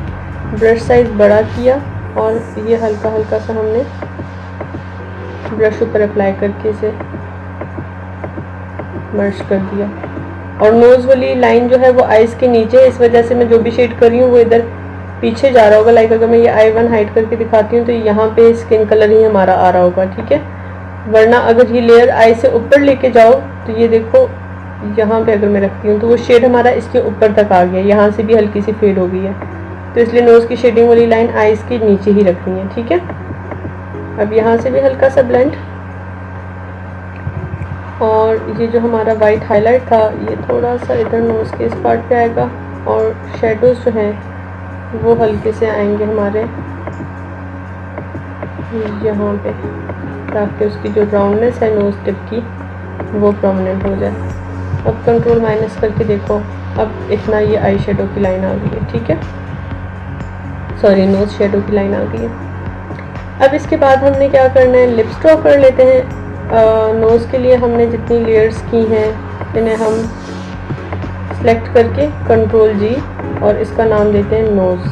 ब्रश साइज बड़ा किया और ये हल्का हल्का सा हमने ब्रश ऊपर अप्लाई करके इसे मर्ज कर दिया। और नोज़ वाली लाइन जो है वो आइज़ के नीचे, इस वजह से मैं जो भी शेड कर रही हूँ वो इधर पीछे जा रहा होगा। लाइक अगर मैं ये I1 हाइड करके दिखाती हूँ तो यहाँ पे स्किन कलर ही हमारा आ रहा होगा, ठीक है। वरना अगर ये लेयर आई से ऊपर लेके जाओ तो ये देखो यहाँ पे अगर मैं रखती हूँ तो वो शेड हमारा इसके ऊपर तक आ गया, यहाँ से भी हल्की सी फेड हो गई है। तो इसलिए नोज़ की शेडिंग वाली लाइन आइज़ के नीचे ही रखनी है, ठीक है। अब यहाँ से भी हल्का सा ब्लेंड, और ये जो हमारा वाइट हाईलाइट था ये थोड़ा सा इधर नोज़ के इस पार्ट पे आएगा, और शेडोज़ जो हैं वो हल्के से आएंगे हमारे यहाँ पे, ताकि उसकी जो राउंडनेस है नोज़ टिप की वो प्रोमिनेंट हो जाए। अब कंट्रोल माइनस करके देखो, अब इतना ये आई शेडो की लाइन आ गई है, ठीक है, सॉरी नोज़ शेडो की लाइन आ गई है। अब इसके बाद हमने क्या करना है, लिप्स ड्रॉ कर लेते हैं। नोज़ के लिए हमने जितनी लेयर्स की हैं इन्हें हम सेलेक्ट करके कंट्रोल जी और इसका नाम देते हैं नोज़,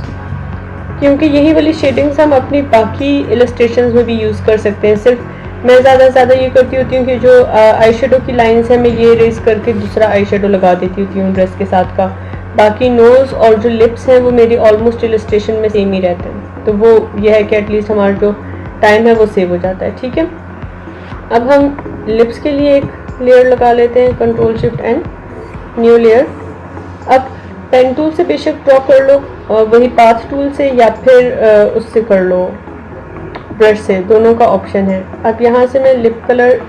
क्योंकि यही वाली शेडिंग्स हम अपनी बाकी इलस्ट्रेशंस में भी यूज़ कर सकते हैं। सिर्फ मैं ज़्यादा से ज़्यादा ये करती होती हूँ कि जो आई शेडो की लाइन्स हैं मैं ये रेस करके दूसरा आई शेडो लगा देती होती हूँ ड्रेस के साथ का। बाकी नोज़ और जो लिप्स हैं वो मेरी ऑलमोस्ट इलस्ट्रेशन में सेम ही रहते हैं, तो वो ये है कि एटलीस्ट हमारा जो टाइम है वो सेव हो जाता है, ठीक है। अब हम लिप्स के लिए एक लेयर लगा लेते हैं, control shift N, new layer. अब पेन टूल से बेशक ड्रॉ कर लो, वही पाथ टूल से या फिर उससे कर लो ब्रश से, दोनों का ऑप्शन है। अब यहाँ से मैं लिप कलर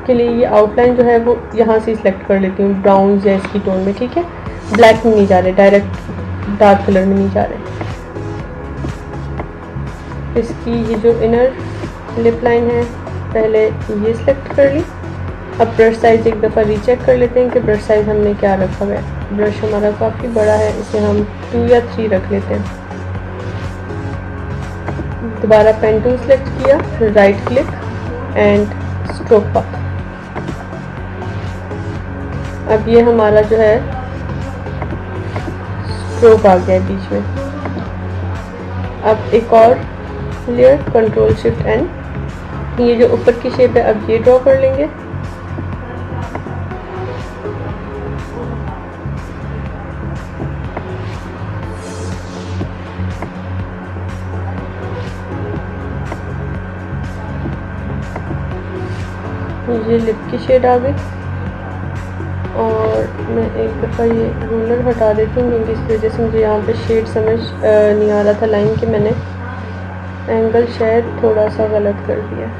के लिए ये आउटलाइन जो है वो यहाँ से सिलेक्ट कर लेती हूँ, ब्राउन या इसकी टोन में, ठीक है। ब्लैक में नहीं जा रहे, डायरेक्ट डार्क कलर में नहीं जा रहे। इसकी ये जो इनर लिप लाइन है पहले ये सिलेक्ट कर ली। अब ब्रश साइज एक दफ़ा रीचेक कर लेते हैं कि ब्रश साइज हमने क्या रखा हुआ है। ब्रश हमारा काफ़ी बड़ा है, इसे हम 2 या 3 रख लेते हैं। दोबारा पेन टूल सेलेक्ट किया, right click and stroke path. अब ये हमारा जो है स्ट्रोक आ गया है बीच में। अब एक और लेयर, कंट्रोल शिफ्ट एन, ये जो ऊपर की शेप है अब ये ड्रॉ कर लेंगे। ये लिप की शेड आ गई, और मैं एक दफ़ा ये रूलर हटा देती हूँ क्योंकि इस वजह से मुझे यहाँ पे शेड समझ नहीं आ रहा था लाइन की, मैंने एंगल शायद थोड़ा सा गलत कर दिया।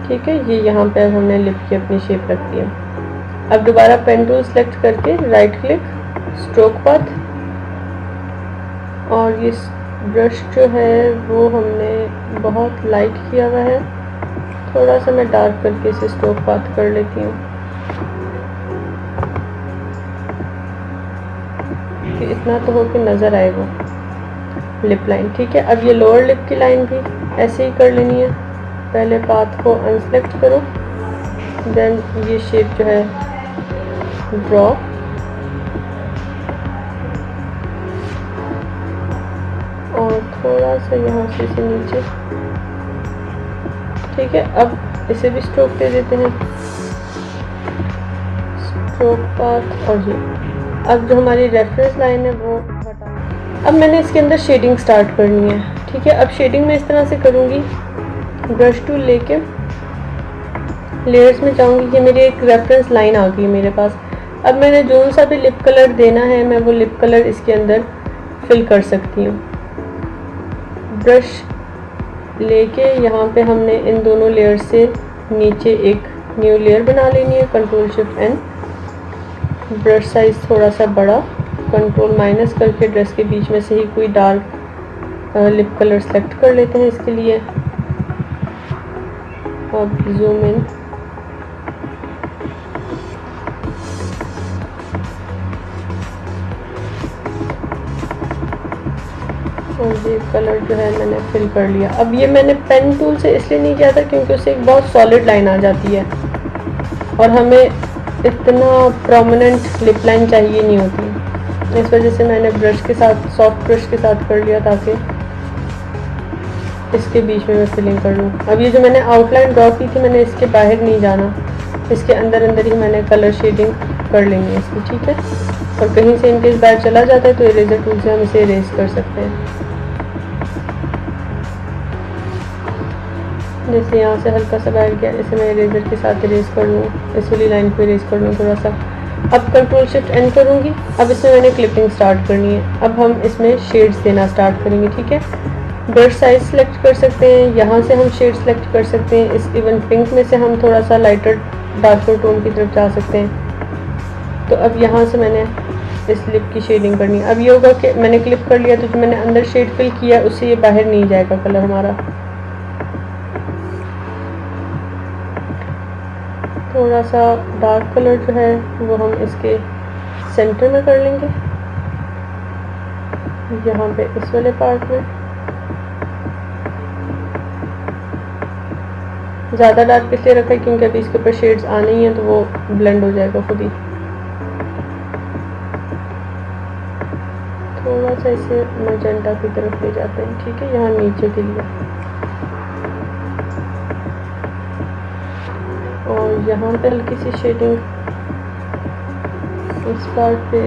ठीक है, ये यहाँ पे अब हमने लिप की अपनी शेप रख दी है। अब दोबारा पेन टूल सेलेक्ट करके राइट क्लिक, स्ट्रोक पाथ, और ये ब्रश जो है वो हमने बहुत लाइट किया हुआ है, थोड़ा सा मैं डार्क करके इसे स्ट्रोक पाथ कर लेती हूँ कि इतना तो हो कि नज़र आए वो लिप लाइन, ठीक है। अब ये लोअर लिप की लाइन भी ऐसे ही कर लेनी है। पहले पाथ को अनसेलेक्ट करो, देन ये शेप जो है ड्रॉ, और थोड़ा सा यहाँ से इसे नीचे, ठीक है। अब इसे भी स्ट्रोक दे देते हैं, स्ट्रोक पाथ, और ये अब जो हमारी रेफरेंस लाइन है वो हटा। अब मैंने इसके अंदर शेडिंग स्टार्ट करनी है, ठीक है। अब शेडिंग मैं इस तरह से करूँगी, ब्रश टूल लेके लेयर्स में जाऊँगी, ये मेरी एक रेफरेंस लाइन आ गई मेरे पास। अब मैंने जो सा भी लिप कलर देना है मैं वो लिप कलर इसके अंदर फिल कर सकती हूँ। ब्रश लेके यहाँ पे हमने इन दोनों लेयर से नीचे एक न्यू लेयर बना लेनी है, control shift N, brush size थोड़ा सा बड़ा, कंट्रोल माइनस करके ड्रेस के बीच में से ही कोई डार्क लिप कलर सेलेक्ट कर लेते हैं इसके लिए। अब जूम इन, और ये कलर जो है मैंने फिल कर लिया। अब ये मैंने पेन टूल से इसलिए नहीं किया था क्योंकि उससे एक बहुत सॉलिड लाइन आ जाती है और हमें इतना प्रोमिनेंट लिप लाइन चाहिए नहीं होती। इस वजह से मैंने ब्रश के साथ, सॉफ्ट ब्रश के साथ कर लिया ताकि इसके बीच में मैं फिलिंग कर लूँ। अब ये जो मैंने आउटलाइन ड्रॉ की थी, मैंने इसके बाहर नहीं जाना, इसके अंदर अंदर ही मैंने कलर शेडिंग कर लेंगे इसकी, ठीक है। और कहीं से इनकेस बाहर चला जाता है तो इरेजर टूल से हम इसे इरेज कर सकते हैं। जैसे यहाँ से हल्का सा बाहर गया, इसे मैं इरेजर के साथ इरेज कर लूँ, इस वाली लाइन को इरेज कर लूँ थोड़ा सा। अब कंट्रोल शिफ्ट एन करूँगी। अब इसमें मैंने क्लिपिंग स्टार्ट करनी है। अब हम इसमें शेड्स देना स्टार्ट करेंगे, ठीक है। ब्रश साइज सेलेक्ट कर सकते हैं, यहाँ से हम शेड सेलेक्ट कर सकते हैं। इस इवन पिंक में से हम थोड़ा सा लाइटर डार्कर टोन की तरफ जा सकते हैं। तो अब यहाँ से मैंने इस लिप की शेडिंग करनी है। अब ये होगा कि मैंने क्लिप कर लिया तो जो मैंने अंदर शेड फिल किया उससे ये बाहर नहीं जाएगा कलर हमारा। थोड़ा सा डार्क कलर जो है वो हम इसके सेंटर में कर लेंगे, यहाँ पे इस वाले पार्ट में। ज़्यादा डार्क इसलिए रखा है क्योंकि अभी इसके ऊपर शेड्स आने ही हैं तो वो ब्लेंड हो जाएगा खुद ही। थोड़ा सा इसे मैजेंटा की तरफ ले जाते हैं, ठीक है, यहाँ नीचे के लिए। और यहाँ पे हल्की सी शेडिंग इस पार्ट पे।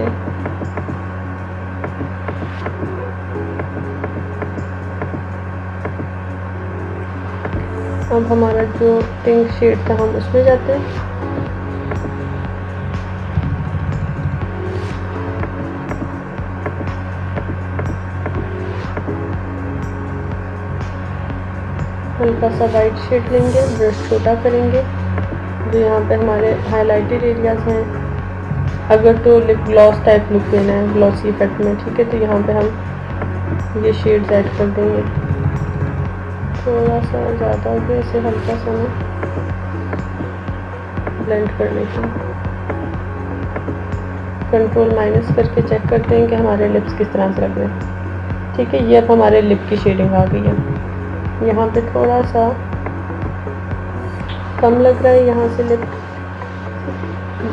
अब हमारा जो पिंक शेड था हम उसमें जाते हैं। हल्का सा वाइट शेड लेंगे, ब्रश छोटा करेंगे। जो यहाँ पे हमारे हाइलाइटेड एरियाज हैं, अगर तो लिप ग्लॉस टाइप लुक देना है ग्लॉसी इफेक्ट में, ठीक है, तो यहाँ पे हम ये शेड्स ऐड कर देंगे। थोड़ा सा ज़्यादा हो गया, इसे हल्का सा मैं ब्लेंड कर लेती हूँ। कंट्रोल माइनस करके चेक करते हैं कि हमारे लिप्स किस तरह से लग रहे हैं, ठीक है। ये अब हमारे लिप की शेडिंग आ गई है। यहाँ पे थोड़ा सा कम लग रहा है, यहाँ से लिप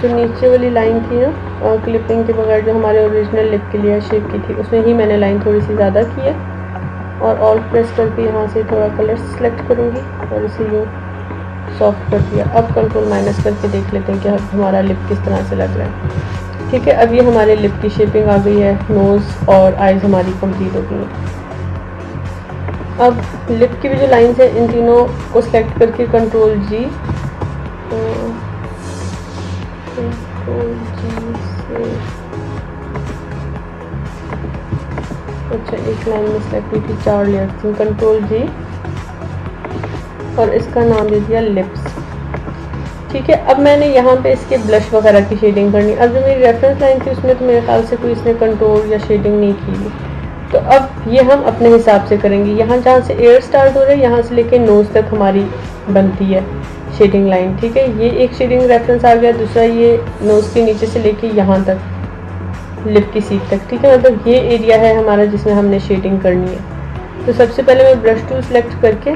जो नीचे वाली लाइन थी ना क्लिपिंग के बगैर, जो हमारे ओरिजिनल लिप के लिए शेप की थी, उसमें ही मैंने लाइन थोड़ी सी ज़्यादा की है। और ऑल प्रेस करके यहाँ से थोड़ा कलर सेलेक्ट करूँगी और इसे यूँ सॉफ्ट कर दिया। अब कंट्रोल माइनस करके देख लेते हैं कि हमारा लिप किस तरह से लग रहा है, ठीक है। अब ये हमारे लिप की शेपिंग आ गई है, नोज़ और आइज़ हमारी कंप्लीट हो गई है। अब लिप की भी जो लाइंस है इन तीनों को सिलेक्ट करके कंट्रोल जी से, अच्छा एक लाइन में सिलेक्ट हुई थी, 4 लेयर थी, कंट्रोल जी और इसका नाम दे दिया लिप्स, ठीक है। अब मैंने यहाँ पे इसके ब्लश वगैरह की शेडिंग करनी। अब जो मेरी रेफरेंस लाइन थी उसमें तो मेरे ख्याल से कोई इसने कंट्रोल या शेडिंग नहीं की, तो अब ये हम अपने हिसाब से करेंगे। यहाँ जहाँ से एयर स्टार्ट हो रहा है यहाँ से लेके नोज़ तक हमारी बनती है शेडिंग लाइन, ठीक है। ये एक शेडिंग रेफरेंस आ गया, दूसरा ये नोज़ के नीचे से लेके यहाँ तक लिप की सीट तक, ठीक है। मतलब ये एरिया है हमारा जिसमें हमने शेडिंग करनी है। तो सबसे पहले मैं ब्रश टूल सेलेक्ट करके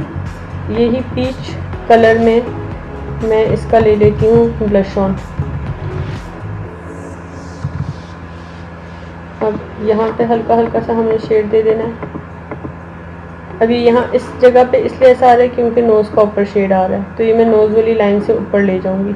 यही पीच कलर में मैं इसका ले लेती हूँ ब्लश ऑन। अब यहाँ पे हल्का हल्का सा हमें शेड दे देना है। अभी यहाँ इस जगह पे इसलिए ऐसा आ रहा है क्योंकि नोज़ का ऊपर शेड आ रहा है, तो ये मैं नोज़ वाली लाइन से ऊपर ले जाऊंगी।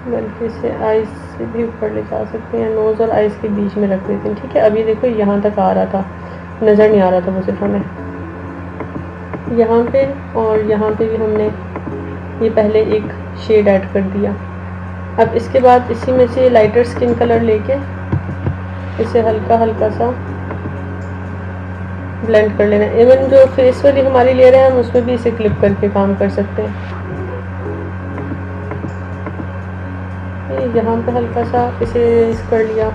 बल्कि इसे आइज़ से भी ऊपर ले जा सकते हैं, नोज़ और आइज़ के बीच में रख देते हैं, ठीक है। अभी देखो यहाँ तक आ रहा था, नज़र नहीं आ रहा था वो सिर्फ हमें। यहाँ पे और यहाँ पे भी हमने ये पहले एक शेड ऐड कर दिया। अब इसके बाद इसी में से लाइटर स्किन कलर लेके इसे हल्का हल्का सा ब्लेंड कर लेना। इवन जो फेस वाली हमारी लेयर है हम उसमें भी इसे क्लिप करके काम कर सकते हैं। यहाँ पे हल्का सा इसे इरेज कर लिया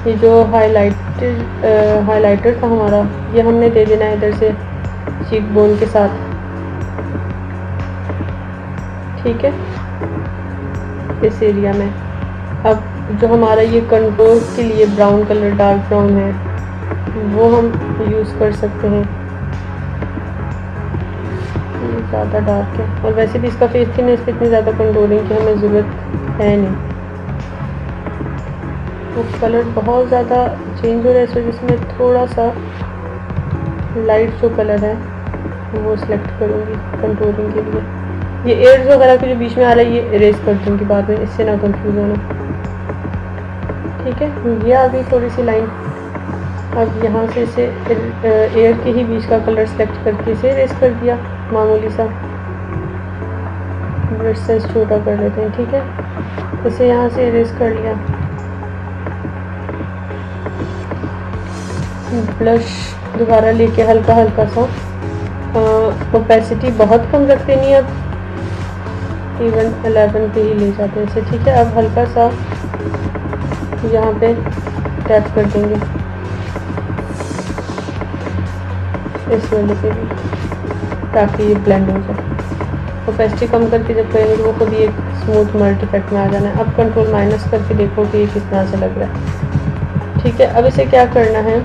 ये जो हाइलाइटर था हमारा, ये हमने दे देना है इधर से चीक बोन के साथ, ठीक है, इस एरिया में। अब जो हमारा ये कंटूर के लिए ब्राउन कलर, डार्क ब्राउन है, वो हम यूज़ कर सकते हैं। ये ज़्यादा डार्क है और वैसे भी इसका फेस थिकनेस पे इतनी ज़्यादा कंटूरिंग की हमें ज़रूरत है नहीं। वो कलर बहुत ज़्यादा चेंज हो रहा है, इस वजह से मैं थोड़ा सा लाइट जो कलर है वो सिलेक्ट करूँगी कंटूरिंग के लिए। ये एयर्स वगैरह के जो बीच में आ रहा है ये इरेज कर दूँगी बाद में, इससे ना कंफ्यूज होना, ठीक है। ये आ गई थोड़ी सी लाइन। अब यहाँ से इसे एयर के ही बीच का कलर सेलेक्ट करके इसे इरेज कर दिया, मामूली सा। ब्रश साइज छोटा कर लेते हैं, ठीक है। इसे यहाँ से इरेज कर लिया। ब्लश दोबारा लेके हल्का हल्का सा, ओपेसिटी बहुत कम रख देनी है, अब इवन 11 पे ही ले जाते हैं इसे, ठीक है। अब हल्का सा यहाँ पे टैप कर देंगे इस वाले पे भी, ताकि ये ब्लेंड हो जाए। ओपेसिटी कम करके जब करेंगे तो वो खुद ही एक स्मूथ मल्ट इफेक्ट में आ जाना है। अब कंट्रोल माइनस करके देखो कि ये किस तरह से लग रहा है, ठीक है। अब इसे क्या करना है,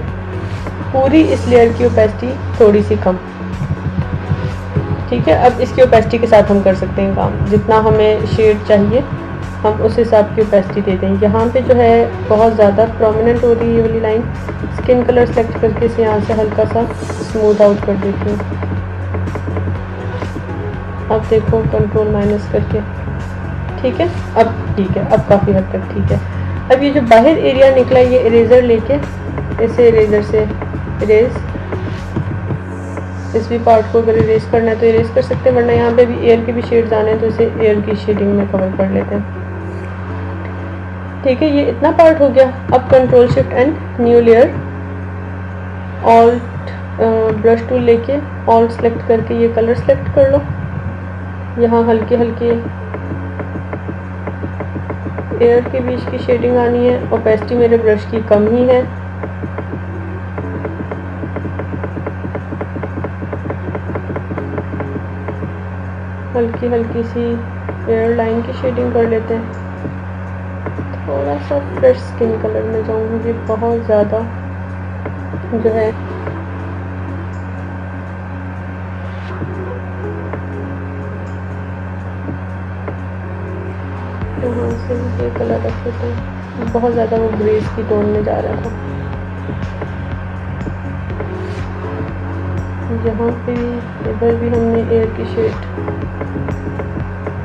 पूरी इस लेयर की ओपेसिटी थोड़ी सी कम, ठीक है। अब इसकी ओपेसिटी के साथ हम कर सकते हैं काम, जितना हमें शेड चाहिए हम उस हिसाब की ओपेसिटी दे दें। यहाँ पे जो है बहुत ज़्यादा प्रोमिनेंट हो रही है ये वाली लाइन, स्किन कलर सेलेक्ट करके इसे यहाँ से हल्का सा स्मूथ आउट कर देती हूँ। अब देखो कंट्रोल माइनस करके, ठीक है। अब ठीक है, अब काफ़ी हद तक ठीक है। अब ये जो बाहर एरिया निकला है, ये इरेजर लेके इसे इरेजर से इरेज, इस भी पार्ट को अगर इरेज करना है तो इरेज कर सकते हैं, वरना यहाँ पे भी एयर के भी शेड्स आने हैं तो इसे एयर की शेडिंग में कवर कर लेते हैं, ठीक है। ये इतना पार्ट हो गया। अब control shift and new layer, alt brush tool लेके ऑल्ट सेलेक्ट करके ये कलर सेलेक्ट कर लो। यहाँ हल्के हल्के एयर के बीच की शेडिंग आनी है। ओपेसिटी मेरे ब्रश की कम ही है, हल्की हल्की सी एयर लाइन की शेडिंग कर लेते हैं। थोड़ा सा फ्रेश स्किन कलर में जाऊंगी, बहुत ज़्यादा जो है यहाँ से ये कलर रख लेते हैं, बहुत ज़्यादा वो ग्रेस की टोन में जा रहा था। यहाँ पे इधर भी हमने एयर की शेड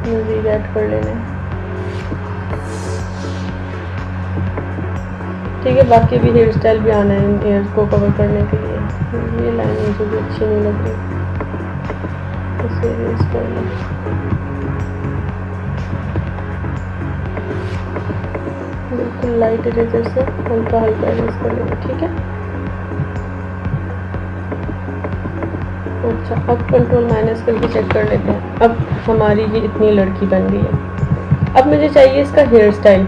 मज़ीद ऐड कर लेना है, ठीक है। बाकी भी हेयर स्टाइल भी आना है इन एयर को कवर करने के लिए। ये लाइन मुझे भी अच्छी नहीं लग रही, इसे इरेज कर लें। बिल्कुल लाइट इरेजर से हल्का हल्का इरेज कर लेंगे, ठीक है। अच्छा, अब कंट्रोल माइनस करके चेक कर लेते हैं। अब हमारी ये इतनी लड़की बन गई है। अब मुझे चाहिए इसका हेयर स्टाइल।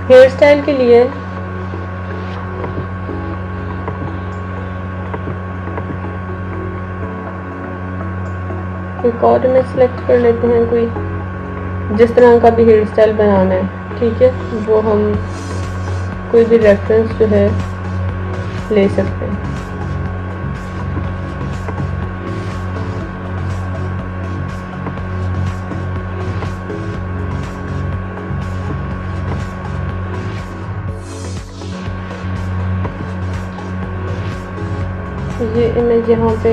हेयर स्टाइल के लिए एक और इमेज सेलेक्ट कर लेते हैं, कोई जिस तरह का भी हेयर स्टाइल बनाना है, ठीक है। वो हम कोई भी रेफरेंस जो है ले सकते हैं। ये इमेज यहाँ पे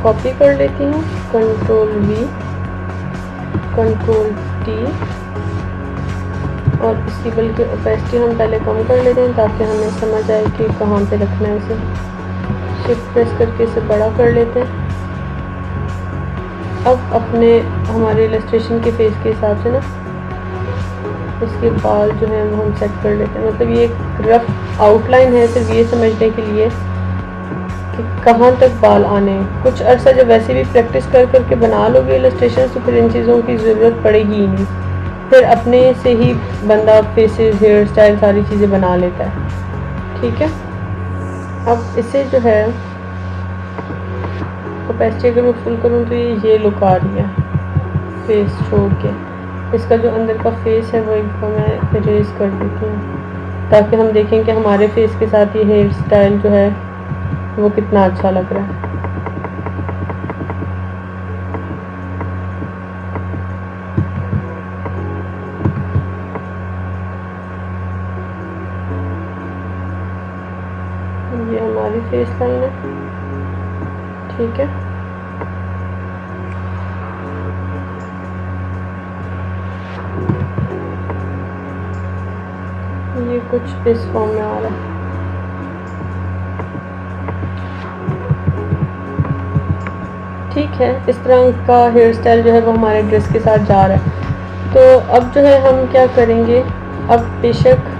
कॉपी कर लेती हूँ, कंट्रोल V, कंट्रोल T, और इसकी बल्कि ओपेसिटी हम पहले कम कर लेते हैं ताकि हमें समझ आए कि कहाँ पे रखना है इसे। शिफ्ट प्रेस करके इसे बड़ा कर लेते हैं। अब अपने हमारे इलस्ट्रेशन के फेस के हिसाब से ना इसके बाल जो है वो हम सेट कर लेते हैं। मतलब ये एक रफ आउटलाइन है सिर्फ ये समझने के लिए कि कहाँ तक बाल आने हैं। कुछ अर्सा जब वैसे भी प्रैक्टिस कर करके बना लोगे इलस्ट्रेशन तो फिर इन चीज़ों की ज़रूरत पड़ेगी ही नहीं। फिर अपने से ही बंदा फेसेस, हेयर स्टाइल, सारी चीज़ें बना लेता है। ठीक है, अब इसे जो है ओपेसिटी अगर मैं फुल करूँ तो ये लुक आ रही है फेस छोड़ के। इसका जो अंदर का फेस है वो एक मैं इरेज कर देती हूँ ताकि हम देखें कि हमारे फेस के साथ ये हेयर स्टाइल जो है वो कितना अच्छा लग रहा है। ये हमारी फेस लाइन है। ठीक है, ये कुछ इस फॉर्म में आ रहा है। ठीक है, इस तरह का हेयर स्टाइल जो है वो हमारे ड्रेस के साथ जा रहा है। तो अब जो है हम क्या करेंगे, अब बेशक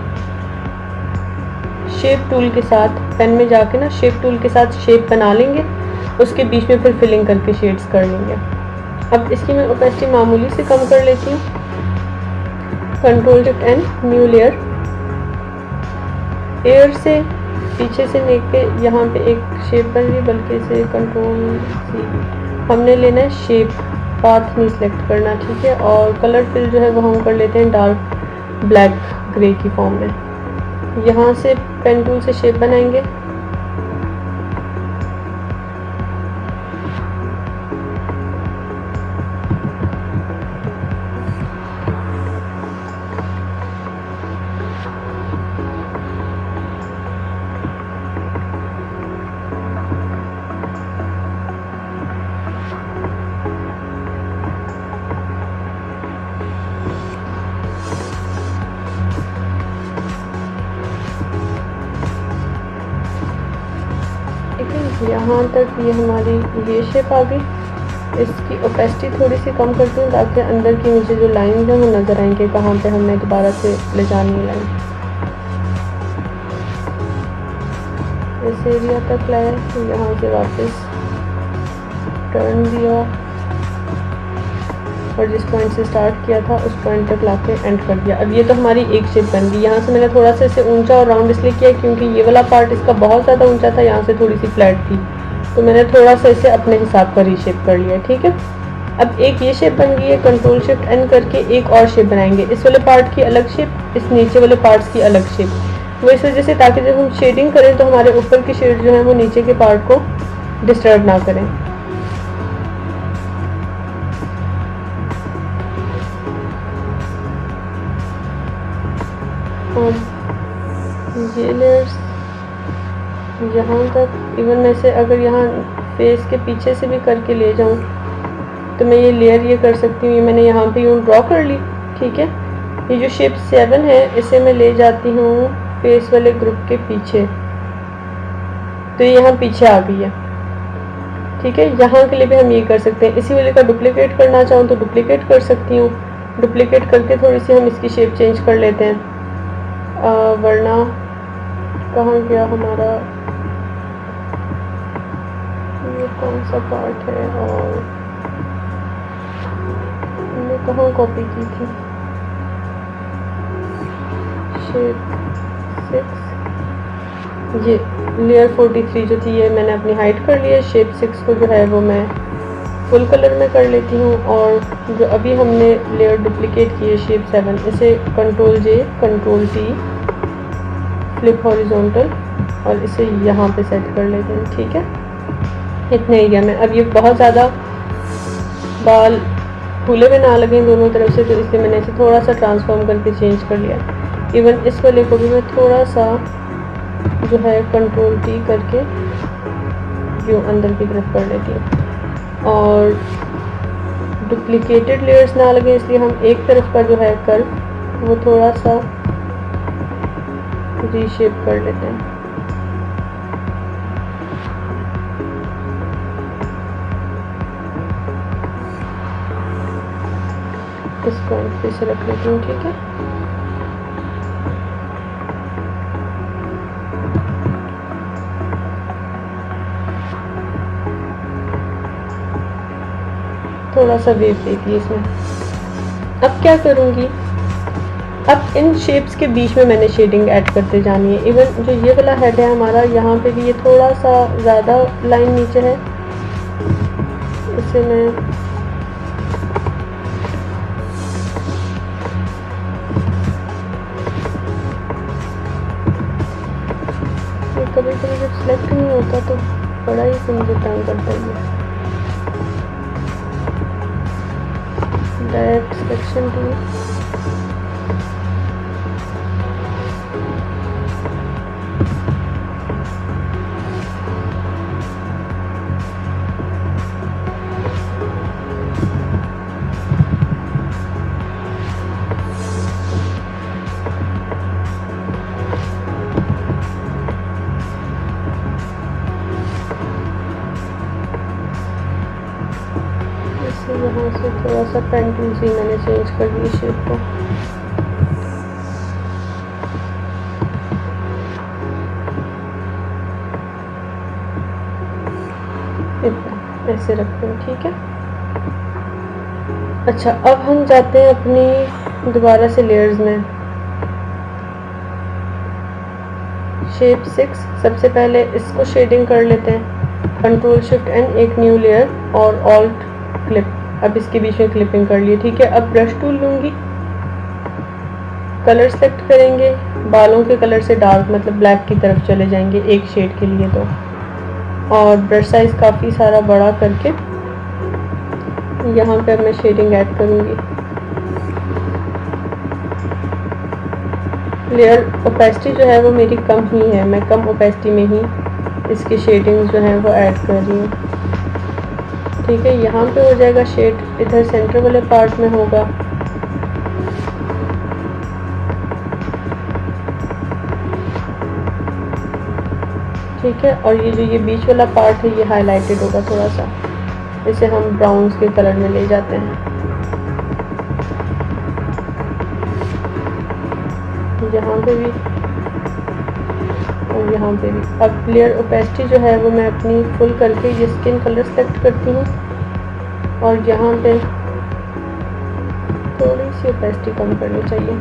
शेप टूल के साथ पेन में जाके ना शेप टूल के साथ शेप बना लेंगे, उसके बीच में फिर फिलिंग करके शेड्स कर लेंगे। अब इसकी मैं ओपेसिटी मामूली से कम कर लेती हूँ। Control shift N, new layer, एयर से पीछे से लेके यहाँ पे एक शेप बन रही, बल्कि इसे कंट्रोल सी हमने लेना है, शेप पाथ नहीं सिलेक्ट करना। ठीक है, और कलर फिल जो है वो हम कर लेते हैं डार्क ब्लैक ग्रे की फॉर्म में। यहाँ से पेन टूल से शेप बनाएंगे। यहाँ तक ये हमारी ये शेप आ गई। इसकी ओपेसिटी थोड़ी सी कम करती हूँ ताकि अंदर की मुझे जो लाइन है वो नज़र आएंगे कहाँ पे हमने दोबारा से ले जानी है लाइन। इस एरिया तक लाए, यहाँ से वापस टर्न दिया और जिस पॉइंट से स्टार्ट किया था उस पॉइंट तक लाके एंड कर दिया। अब ये तो हमारी एक शेप बन गई। यहाँ से मैंने थोड़ा सा इसे ऊंचा और राउंड इसलिए किया क्योंकि ये वाला पार्ट इसका बहुत ज़्यादा ऊंचा था, यहाँ से थोड़ी सी फ्लैट थी, तो मैंने थोड़ा सा इसे अपने हिसाब का रीशेप कर लिया। ठीक है, अब एक ये शेप बन गई है। कंट्रोल शिफ्ट एन करके एक और शेप बनाएंगे। इस वाले पार्ट की अलग शेप, इस नीचे वाले पार्ट्स की अलग शेप। वो इस वजह से ताकि जब हम शेडिंग करें तो हमारे ऊपर की शेड जो है वो नीचे के पार्ट को डिस्टर्ब ना करें। और ये लेयर्स यहाँ तक, इवन मैं से अगर यहाँ फेस के पीछे से भी करके ले जाऊँ तो मैं ये लेयर ये कर सकती हूँ। ये मैंने यहाँ पे यूँ ड्रॉ कर ली। ठीक है, ये जो शेप 7 है इसे मैं ले जाती हूँ फेस वाले ग्रुप के पीछे, तो ये यहाँ पीछे आ गई है। ठीक है, यहाँ के लिए भी हम ये कर सकते हैं। इसी वाले का डुप्लीकेट करना चाहूँ तो डुप्लीकेट कर सकती हूँ। डुप्लीकेट करके थोड़ी सी हम इसकी शेप चेंज कर लेते हैं। वरना कहाँ गया हमारा, ये कौन सा पार्ट है और हमने कहाँ कॉपी की थी, शेप 6, ये लेयर 43 जो थी ये मैंने अपनी हाइड कर ली है। शेप 6 को जो है वो मैं फुल कलर में कर लेती हूँ। और जो अभी हमने लेयर डुप्लीकेट की है शेप 7, इसे control J control T flip horizontal और इसे यहाँ पे सेट कर लेते हैं। ठीक है, इतने एरिया में। अब ये बहुत ज़्यादा बाल खुले में ना लगें दोनों तरफ से, तो इसलिए मैंने इसे थोड़ा सा ट्रांसफॉर्म करके चेंज कर लिया। इवन इस वाले को भी मैं थोड़ा सा जो है कंट्रोल टी करके जो अंदर की तरफ कर लेती हूँ। और डुप्लीकेटेड लेयर्स ना लगे इसलिए हम एक तरफ का जो है कर्व वो थोड़ा सा रीशेप कर लेते हैं। इस पॉइंट पे से रख लेती हूँ। ठीक है, थोड़ा सा वेव देती है इसमें अब क्या करूँगी, अब इन शेप्स के बीच में मैंने शेडिंग ऐड करते जानी है। इवन जो ये वाला हेड है हमारा, यहाँ पे भी ये थोड़ा सा ज़्यादा लाइन नीचे है, इसे मैं कभी कभी जब सिलेक्ट नहीं होता तो बड़ा ही मुझे तंग करता है। डायरेक्ट सिलेक्शन टूल, यहाँ से थोड़ा सा पेंटिंग से मैंने चेंज कर दी शेप को। इतना ऐसे रखते हैं, ठीक है। अच्छा, अब हम जाते हैं अपनी दोबारा से लेयर्स में। शेप 6, सबसे पहले इसको शेडिंग कर लेते हैं। कंट्रोल शिफ्ट एन, एक न्यू लेयर और ऑल्ट क्लिप। अब इसके बीच में क्लिपिंग कर लिए, ठीक है। अब ब्रश टूल लूँगी, कलर सेलेक्ट करेंगे, बालों के कलर से डार्क मतलब ब्लैक की तरफ चले जाएंगे एक शेड के लिए तो, और ब्रश साइज काफ़ी सारा बड़ा करके यहाँ पे अब मैं शेडिंग ऐड करूँगी। लेयर ओपेसिटी जो है वो मेरी कम ही है, मैं कम ओपेसिटी में ही इसकी शेडिंग जो है वो ऐड कर रही हूँ, ठीक है। यहाँ पे हो जाएगा शेड, इधर सेंटर वाले पार्ट में होगा। ठीक है, और ये जो ये बीच वाला पार्ट है ये हाईलाइटेड होगा थोड़ा सा, इसे हम ब्राउन्स के कलर में ले जाते हैं। यहाँ पे भी और यहाँ पे भी। अब लेयर ओपेसिटी जो है वो मैं अपनी फुल करके ये स्किन कलर सेलेक्ट करती हूँ, और यहाँ पे थोड़ी सी ओपेसिटी कम करनी चाहिए,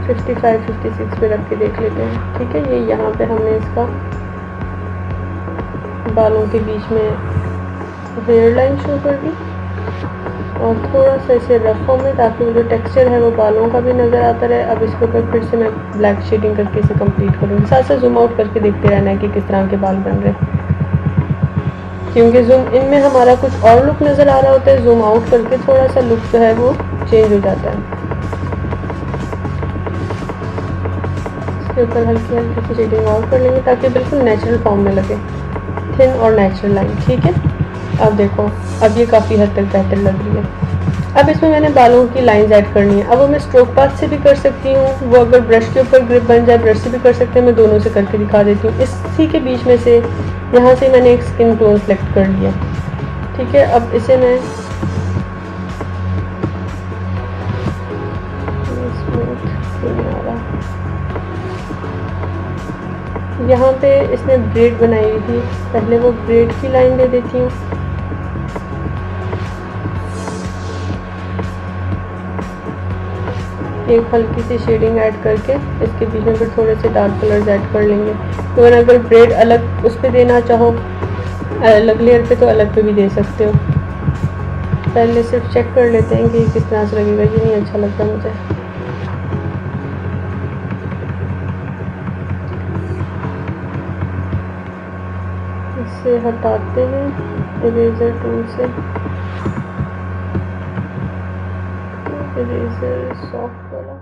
55-56 पे रख के देख लेते हैं, ठीक है। ये यहाँ पे हमने इसका बालों के बीच में हेयर लाइन शो कर दी, और थोड़ा सा इसे रफ फॉर्म में, ताकि वो जो टेक्सचर है वो बालों का भी नज़र आता रहे। अब इसके ऊपर फिर से मैं ब्लैक शेडिंग करके इसे कंप्लीट करूँगी। साथ साथ जूम आउट करके देखते रहना है कि किस तरह के बाल बन रहे हैं, क्योंकि जूम इन में हमारा कुछ और लुक नज़र आ रहा होता है, जूम आउट करके थोड़ा सा लुक जो है वो चेंज हो जाता है। इसके ऊपर हल्की हल्की सी शेडिंग और कर लेंगे ताकि बिल्कुल नेचुरल फॉर्म में लगे, थिन और नेचुरल लाइन, ठीक है। अब देखो, अब ये काफ़ी हद तक बेहतर लग रही है। अब इसमें मैंने बालों की लाइंस ऐड करनी है। अब वो मैं स्ट्रोक पाथ से भी कर सकती हूँ, वो अगर ब्रश के ऊपर ग्रिप बन जाए ब्रश से भी कर सकते हैं, मैं दोनों से करके दिखा देती हूँ। इसी के बीच में से यहाँ से मैंने एक स्किन टोन सेलेक्ट कर लिया, ठीक है। अब इसे मैं यहाँ पे इसने ब्रेड बनाई हुई थी, पहले वो ब्रेड की लाइन दे देती हूँ। एक हल्की सी शेडिंग ऐड करके इसके बीच में फिर थोड़े से डार्क कलर्स ऐड कर लेंगे। तो अगर ब्रेड अलग उस पर देना चाहो, अलग लेयर पे, तो अलग पे भी दे सकते हो। पहले सिर्फ चेक कर लेते हैं कि किस तरह से लगेगा। ये नहीं अच्छा लगता मुझे। इसे हटाते हैं इरेजर टूल से, इरेजर सॉफ्ट वाला।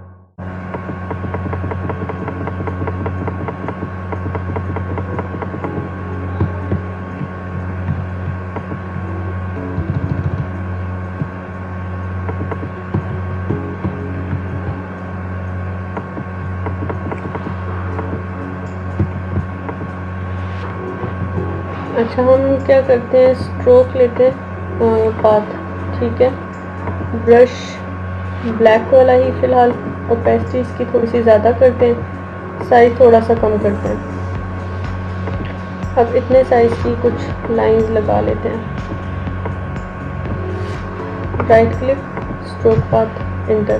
अच्छा, हम क्या करते हैं, स्ट्रोक लेते हैं पाथ, ठीक है। ब्रश ब्लैक वाला ही फ़िलहाल, ओपेसिटी इसकी थोड़ी सी ज़्यादा करते हैं, साइज थोड़ा सा कम करते हैं। अब इतने साइज़ की कुछ लाइंस लगा लेते हैं। Right click, stroke path enter.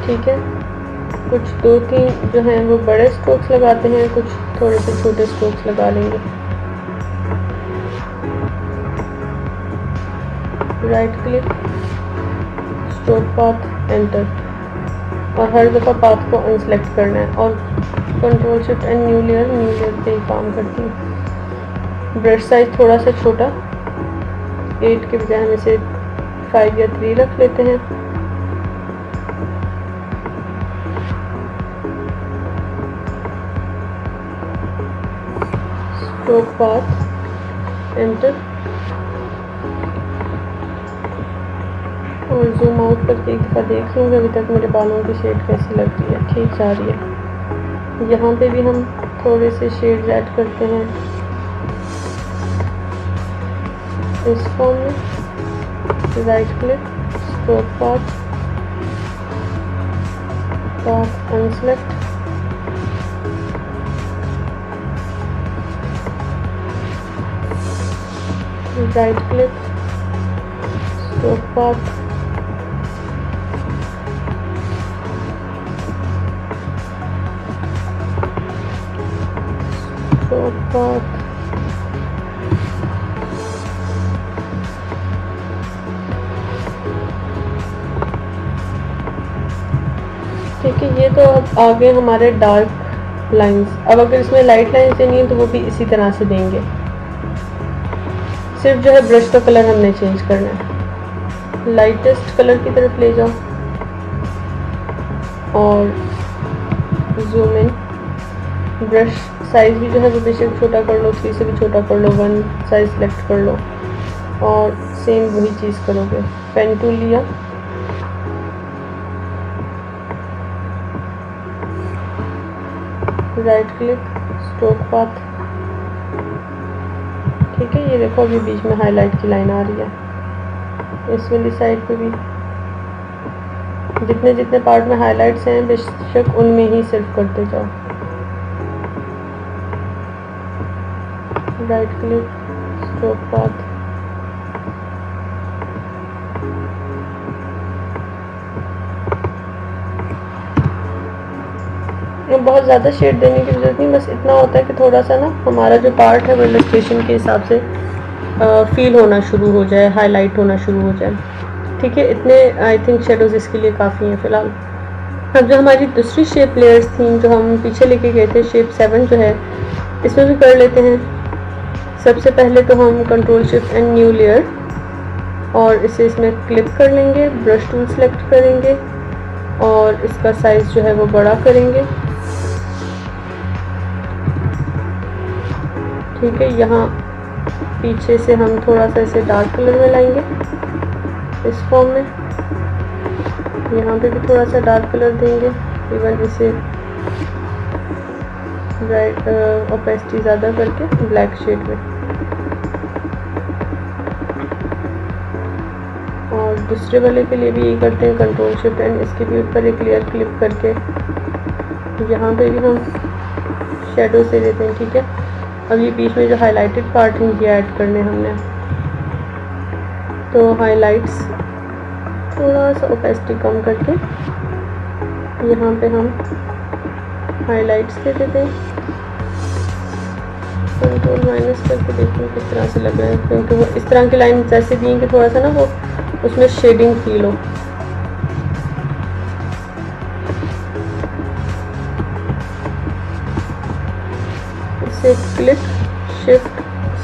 ठीक है, कुछ 2-3 जो हैं वो बड़े स्ट्रोक्स लगाते हैं, कुछ थोड़े से छोटे स्ट्रोक्स लगा लेंगे। Right click, stroke path enter, और हर दफ़ा पाथ को अनसेलेक्ट करना है और control shift and new layer पे ही काम करती है। ब्रश साइज थोड़ा सा छोटा, 8 के बजाय हम इसे 5 या 3 रख लेते हैं। स्ट्रोक पाथ एंटर, और जूम आउट करके एक दफ़ा देख लूँगी अभी तक मेरे बालों की शेड कैसी लग रही है। ठीक जा रही है। यहाँ पे भी हम थोड़े से शेड्स ऐड करते हैं इस फॉर्म में। Right click, stroke path, path unselect, right click, stroke path, stroke path, ठीक है। ये तो अब आगे हमारे डार्क लाइंस। अब अगर इसमें लाइट लाइंस देनी है तो वो भी इसी तरह से देंगे, सिर्फ जो है ब्रश का कलर हमने चेंज करना है। लाइटेस्ट कलर की तरफ ले जाओ और जूम इन। ब्रश साइज भी जो है वो बेशक छोटा कर लो, 3 से भी छोटा कर लो, 1 साइज सेलेक्ट कर लो और सेम वही चीज़ करोगे। पेन टूल लिया, राइट क्लिक, स्ट्रोक पाथ। ठीक है, ये देखो अभी बीच में हाईलाइट की लाइन आ रही है। इस वाली साइड पे भी जितने जितने पार्ट में हाईलाइट्स हैं बेशक उनमें ही सिर्फ करते जाओ। राइट क्लिक, स्ट्रोक पाथ, बहुत ज़्यादा शेड देने की जरूरत नहीं, बस इतना होता है कि थोड़ा सा ना हमारा जो पार्ट है वो इलस्ट्रेशन के हिसाब से फील होना शुरू हो जाए, हाईलाइट होना शुरू हो जाए। ठीक है, इतने आई थिंक शेडोज़ इसके लिए काफ़ी हैं फ़िलहाल। अब जो हमारी दूसरी शेप लेयर्स थी जो हम पीछे लेके गए थे, शेप 7 जो है, इसमें भी कर लेते हैं। सबसे पहले तो हम control shift and new layer और इसे इसमें क्लिक कर लेंगे, ब्रश टूल सेलेक्ट करेंगे और इसका साइज़ जो है वो बड़ा करेंगे। ठीक है, यहाँ पीछे से हम थोड़ा सा इसे डार्क कलर में लाएंगे इस फॉर्म में। यहाँ पे भी थोड़ा सा डार्क कलर देंगे, इवन इसे ब्राइट ओपेसिटी ज़्यादा करके ब्लैक शेड में। और दूसरे वाले के लिए भी यही करते हैं, कंट्रोल शिफ्ट एंड इसके भी ऊपर एक लेयर क्लिक करके यहाँ पे भी हम शेडो से देते हैं। ठीक है, अब ये बीच में जो हाईलाइटेड पार्ट है ये ऐड करने हमने, तो हाईलाइट्स थोड़ा सा ओपेसिटी कम करके यहाँ पे हम हाईलाइट्स दे देते हैं। कंट्रोल माइनस करके देखते हैं किस तरह से लग रहा है, क्योंकि वो इस तरह की लाइन जैसे दी कि थोड़ा सा ना वो उसमें शेडिंग फील हो। इसे क्लिक शिफ्ट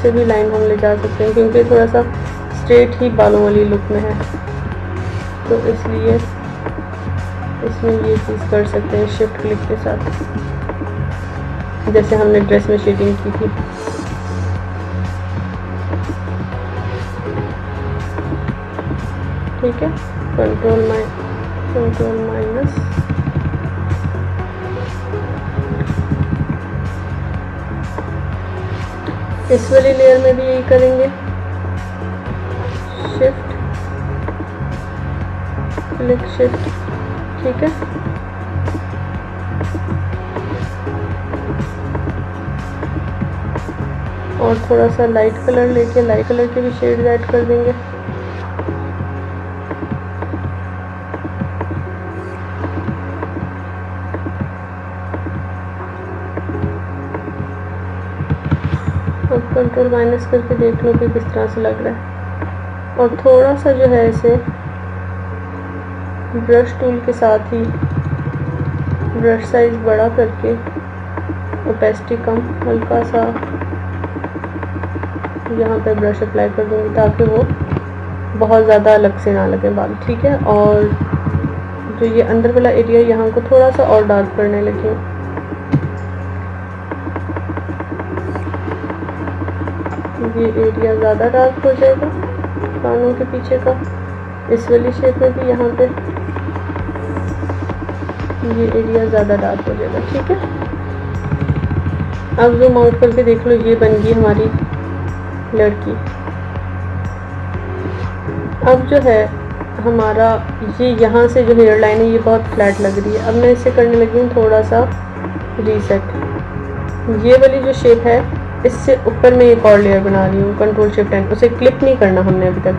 से भी लाइन हम ले जा सकते हैं, क्योंकि थोड़ा सा स्ट्रेट ही बालों वाली लुक में है, तो इसलिए इसमें ये चीज़ कर सकते हैं शिफ्ट क्लिक के साथ, जैसे हमने ड्रेस में शेडिंग की थी। ठीक है, कंट्रोल माइनस, इस वाली लेयर में भी यही करेंगे, शिफ्ट क्लिक शिफ्ट। ठीक है, और थोड़ा सा लाइट कलर लेके लाइट कलर के भी शेड ऐड कर देंगे। अब कंट्रोल माइनस करके देख लो कि किस तरह से लग रहा है। और थोड़ा सा जो है इसे ब्रश टूल के साथ ही ब्रश साइज बड़ा करके ओपेसिटी कम, हल्का सा यहाँ पे ब्रश अप्लाई कर दूँगी ताकि वो बहुत ज़्यादा अलग से ना लगे बाल। ठीक है, और जो ये अंदर वाला एरिया यहाँ को थोड़ा सा और डार्क करने लगी हूँ। ये एरिया ज़्यादा डार्क हो जाएगा कानों के पीछे का, इस वाली शेप में भी यहाँ पे ये एरिया ज़्यादा डार्क हो जाएगा। ठीक है, अब जूम आउट करके देख लो, ये बन गई हमारी लड़की। अब जो है हमारा ये यहाँ से जो हेयर लाइन है ये बहुत फ्लैट लग रही है। अब मैं इसे करने लगी हूँ थोड़ा सा रीसेट। ये वाली जो शेप है इससे ऊपर मैं एक और लेयर बना रही हूँ, कंट्रोल शिफ्ट एन, उसे क्लिप नहीं करना हमने अभी तक।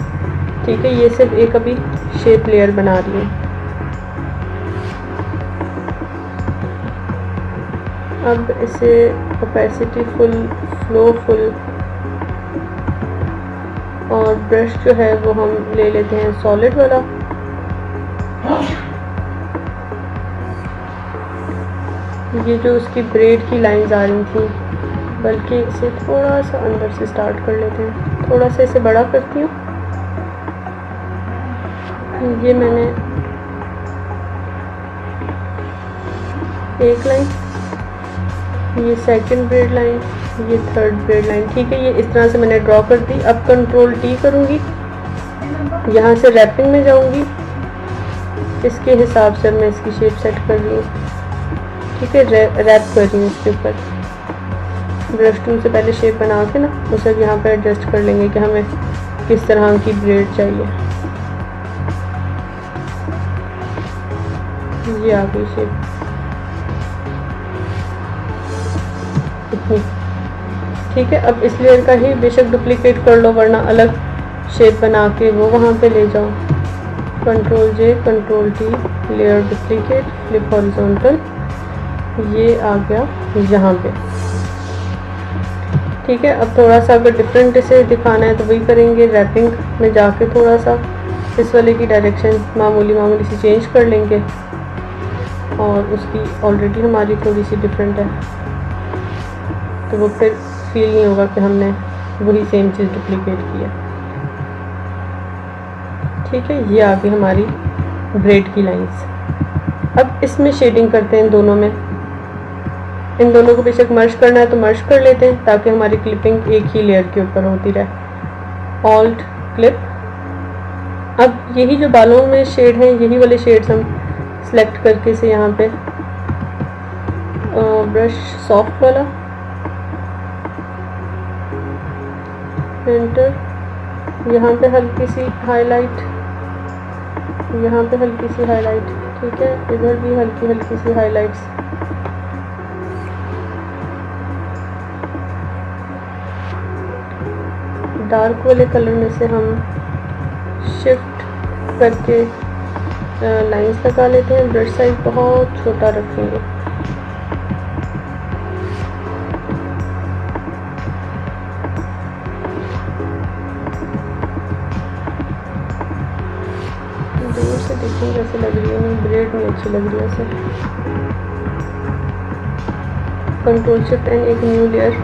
ठीक है, ये सिर्फ एक अभी शेप लेयर बना रही हूँ। अब इसे ओपेसिटी फुल, फ्लो फुल, और ब्रश जो है वो हम ले लेते हैं सॉलिड वाला। ये जो उसकी ब्रेड की लाइंस आ रही थी, बल्कि इसे थोड़ा सा अंदर से स्टार्ट कर लेते हैं। थोड़ा सा इसे बड़ा करती हूँ। ये मैंने एक लाइन, ये सेकंड ब्रेड लाइन, ये थर्ड ब्रेड लाइन। ठीक है, ये इस तरह से मैंने ड्रॉ कर दी। अब कंट्रोल टी करूँगी, यहाँ से रैपिंग में जाऊँगी, इसके हिसाब से मैं इसकी शेप सेट कर रही हूँ। ठीक है, रैप कर रही हूँ इसके ऊपर। ब्रश टूल से पहले शेप बना के ना उसे यहाँ पे एडजस्ट कर लेंगे कि हमें किस तरह की ब्रेड चाहिए। ये आ गई शेप इतनी। ठीक है, अब इस लेयर का ही बेशक डुप्लीकेट कर लो, वरना अलग शेप बना के वो वहाँ पे ले जाओ। Control J, control T, layer duplicate, flip horizontal, ये आ गया यहाँ पे। ठीक है, अब थोड़ा सा अगर डिफरेंट इसे दिखाना है तो वही करेंगे, रैपिंग में जाके थोड़ा सा इस वाले की डायरेक्शन मामूली सी चेंज कर लेंगे, और उसकी ऑलरेडी हमारी थोड़ी सी डिफरेंट है तो वो फिर फील नहीं होगा कि हमने वही सेम चीज़ डुप्लीकेट किया। ठीक है, ये आ गई हमारी ब्रेड की लाइंस। अब इसमें शेडिंग करते हैं दोनों में। इन दोनों को बेशक मर्ज करना है तो मर्ज कर लेते हैं ताकि हमारी क्लिपिंग एक ही लेयर के ऊपर होती रहे। Alt clip. अब यही जो बालों में शेड हैं, यही वाले शेड्स हम सेलेक्ट करके इसे यहाँ पे ब्रश सॉफ्ट वाला, एंटर, यहाँ पे हल्की सी हाईलाइट, यहाँ पे हल्की सी हाईलाइट। ठीक है, इधर भी हल्की सी हाईलाइट्स। डार्क वाले कलर में से हम शिफ्ट करके लाइंस लगा लेते हैं। ब्रश साइज बहुत छोटा रखेंगे। दूर से देखिए कैसे लग रही है, ब्रेड में अच्छी लग रही है ऐसे। कंट्रोल शिफ्ट एंड एक न्यू लेयर।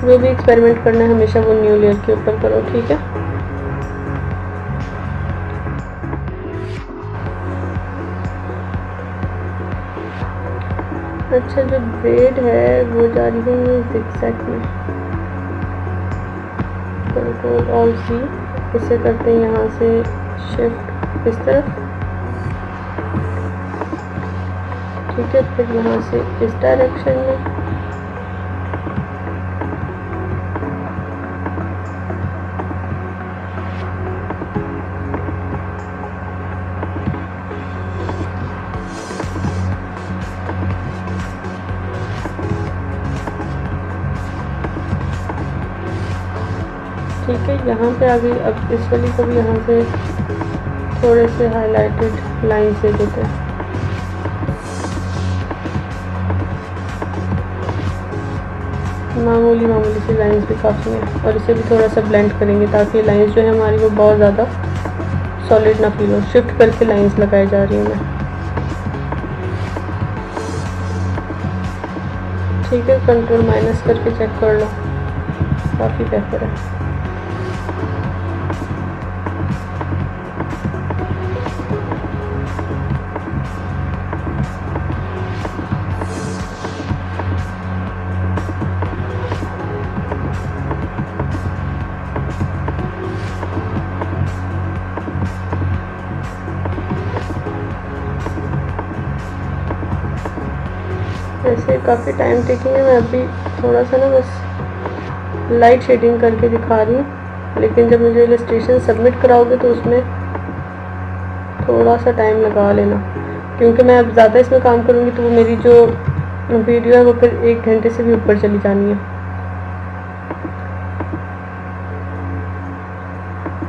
जो भी एक्सपेरिमेंट करना है हमेशा वो न्यू लेयर के ऊपर करो। ठीक है, अच्छा जो ब्रेड है वो जा रही है ये ज़िगज़ैग में। कंट्रोल ऑल सी, इसे करते हैं यहाँ से शिफ्ट इस तरफ। ठीक है, फिर यहाँ से इस डायरेक्शन में। ठीक है, यहाँ पे आ गई। अब इस वाली को भी यहाँ से थोड़े से हाईलाइटेड लाइन से देते हैं। मामूली मामूली सी लाइंस भी काफ़ी हैं। और इसे भी थोड़ा सा ब्लेंड करेंगे ताकि लाइंस जो है हमारी वो बहुत ज़्यादा सॉलिड ना फील हो। शिफ्ट करके लाइंस लगाई जा रही हूँ मैं, ठीक है। कंट्रोल माइनस करके चेक कर लो, काफ़ी बेहतर है। ऐसे काफ़ी टाइम टेकिंग है। मैं अभी थोड़ा सा ना बस लाइट शेडिंग करके दिखा रही हूँ, लेकिन जब मुझे इलस्ट्रेशन सबमिट कराओगे तो उसमें थोड़ा सा टाइम लगा लेना, क्योंकि मैं अब ज़्यादा इसमें काम करूँगी तो वो मेरी जो वीडियो है वो फिर 1 घंटे से भी ऊपर चली जानी है।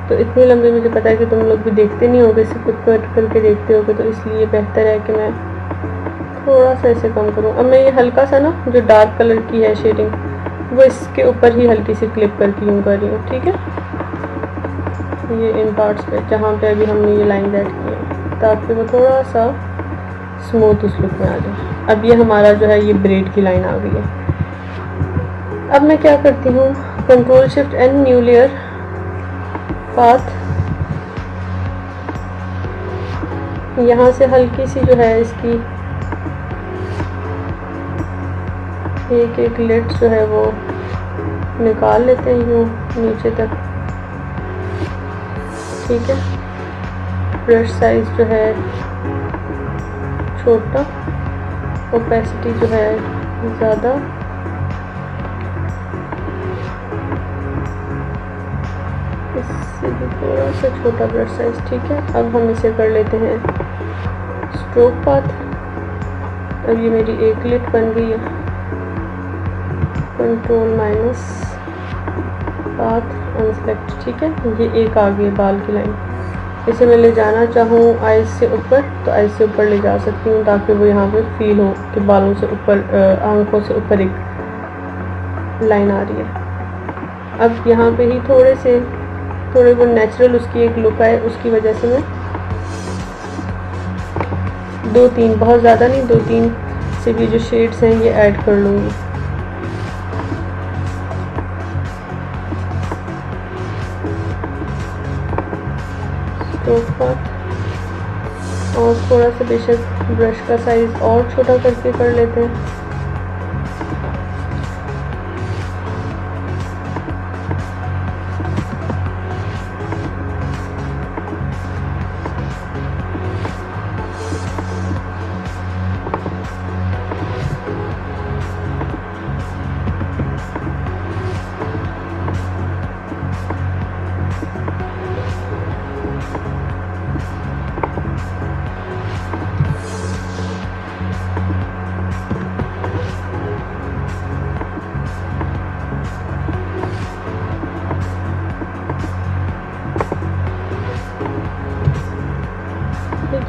तो इतनी लंबी मुझे पता है कि तुम लोग भी देखते नहीं होगे, सिर्फ कट करके देखते होगे, तो इसलिए बेहतर है कि मैं थोड़ा सा इसे कम करूँ। अब मैं ये हल्का सा ना जो डार्क कलर की है शेडिंग वो इसके ऊपर ही हल्की सी क्लिप करके यूँ कर रही हूँ, ठीक है। ये इन पार्ट्स पे जहाँ पे अभी हमने ये लाइन ऐड की है, ताकि वो थोड़ा सा स्मूथ उस लुक में आ जाए। अब ये हमारा जो है ये ब्रेड की लाइन आ गई है। अब मैं क्या करती हूँ, control shift N, new layer, path, यहाँ से हल्की सी जो है इसकी एक लिट जो है वो निकाल लेते हैं यूँ नीचे तक, ठीक है। ब्रश साइज जो है छोटा, ओपेसिटी जो है ज़्यादा, इससे भी थोड़ा सा छोटा ब्रश साइज, ठीक है। अब हम इसे कर लेते हैं स्ट्रोक पाथ। अब ये मेरी एक लिट बन गई है। कंट्रोल माइनस, पाथ अनसेलेक्ट, ठीक है। ये एक आ गई बाल की लाइन। इसे मैं ले जाना चाहूँ आइज से ऊपर तो आइज से ऊपर ले जा सकती हूँ, ताकि वो यहाँ पे फील हो कि बालों से ऊपर, आंखों से ऊपर एक लाइन आ रही है। अब यहाँ पे ही थोड़े वो नेचुरल उसकी एक लुक आए, उसकी वजह से मैं 2-3, बहुत ज़्यादा नहीं, 2-3 से भी जो शेड्स हैं ये ऐड कर लूँगी। स्ट्रोक पाथ, और थोड़ा सा बेशक ब्रश का साइज और छोटा करके कर लेते हैं।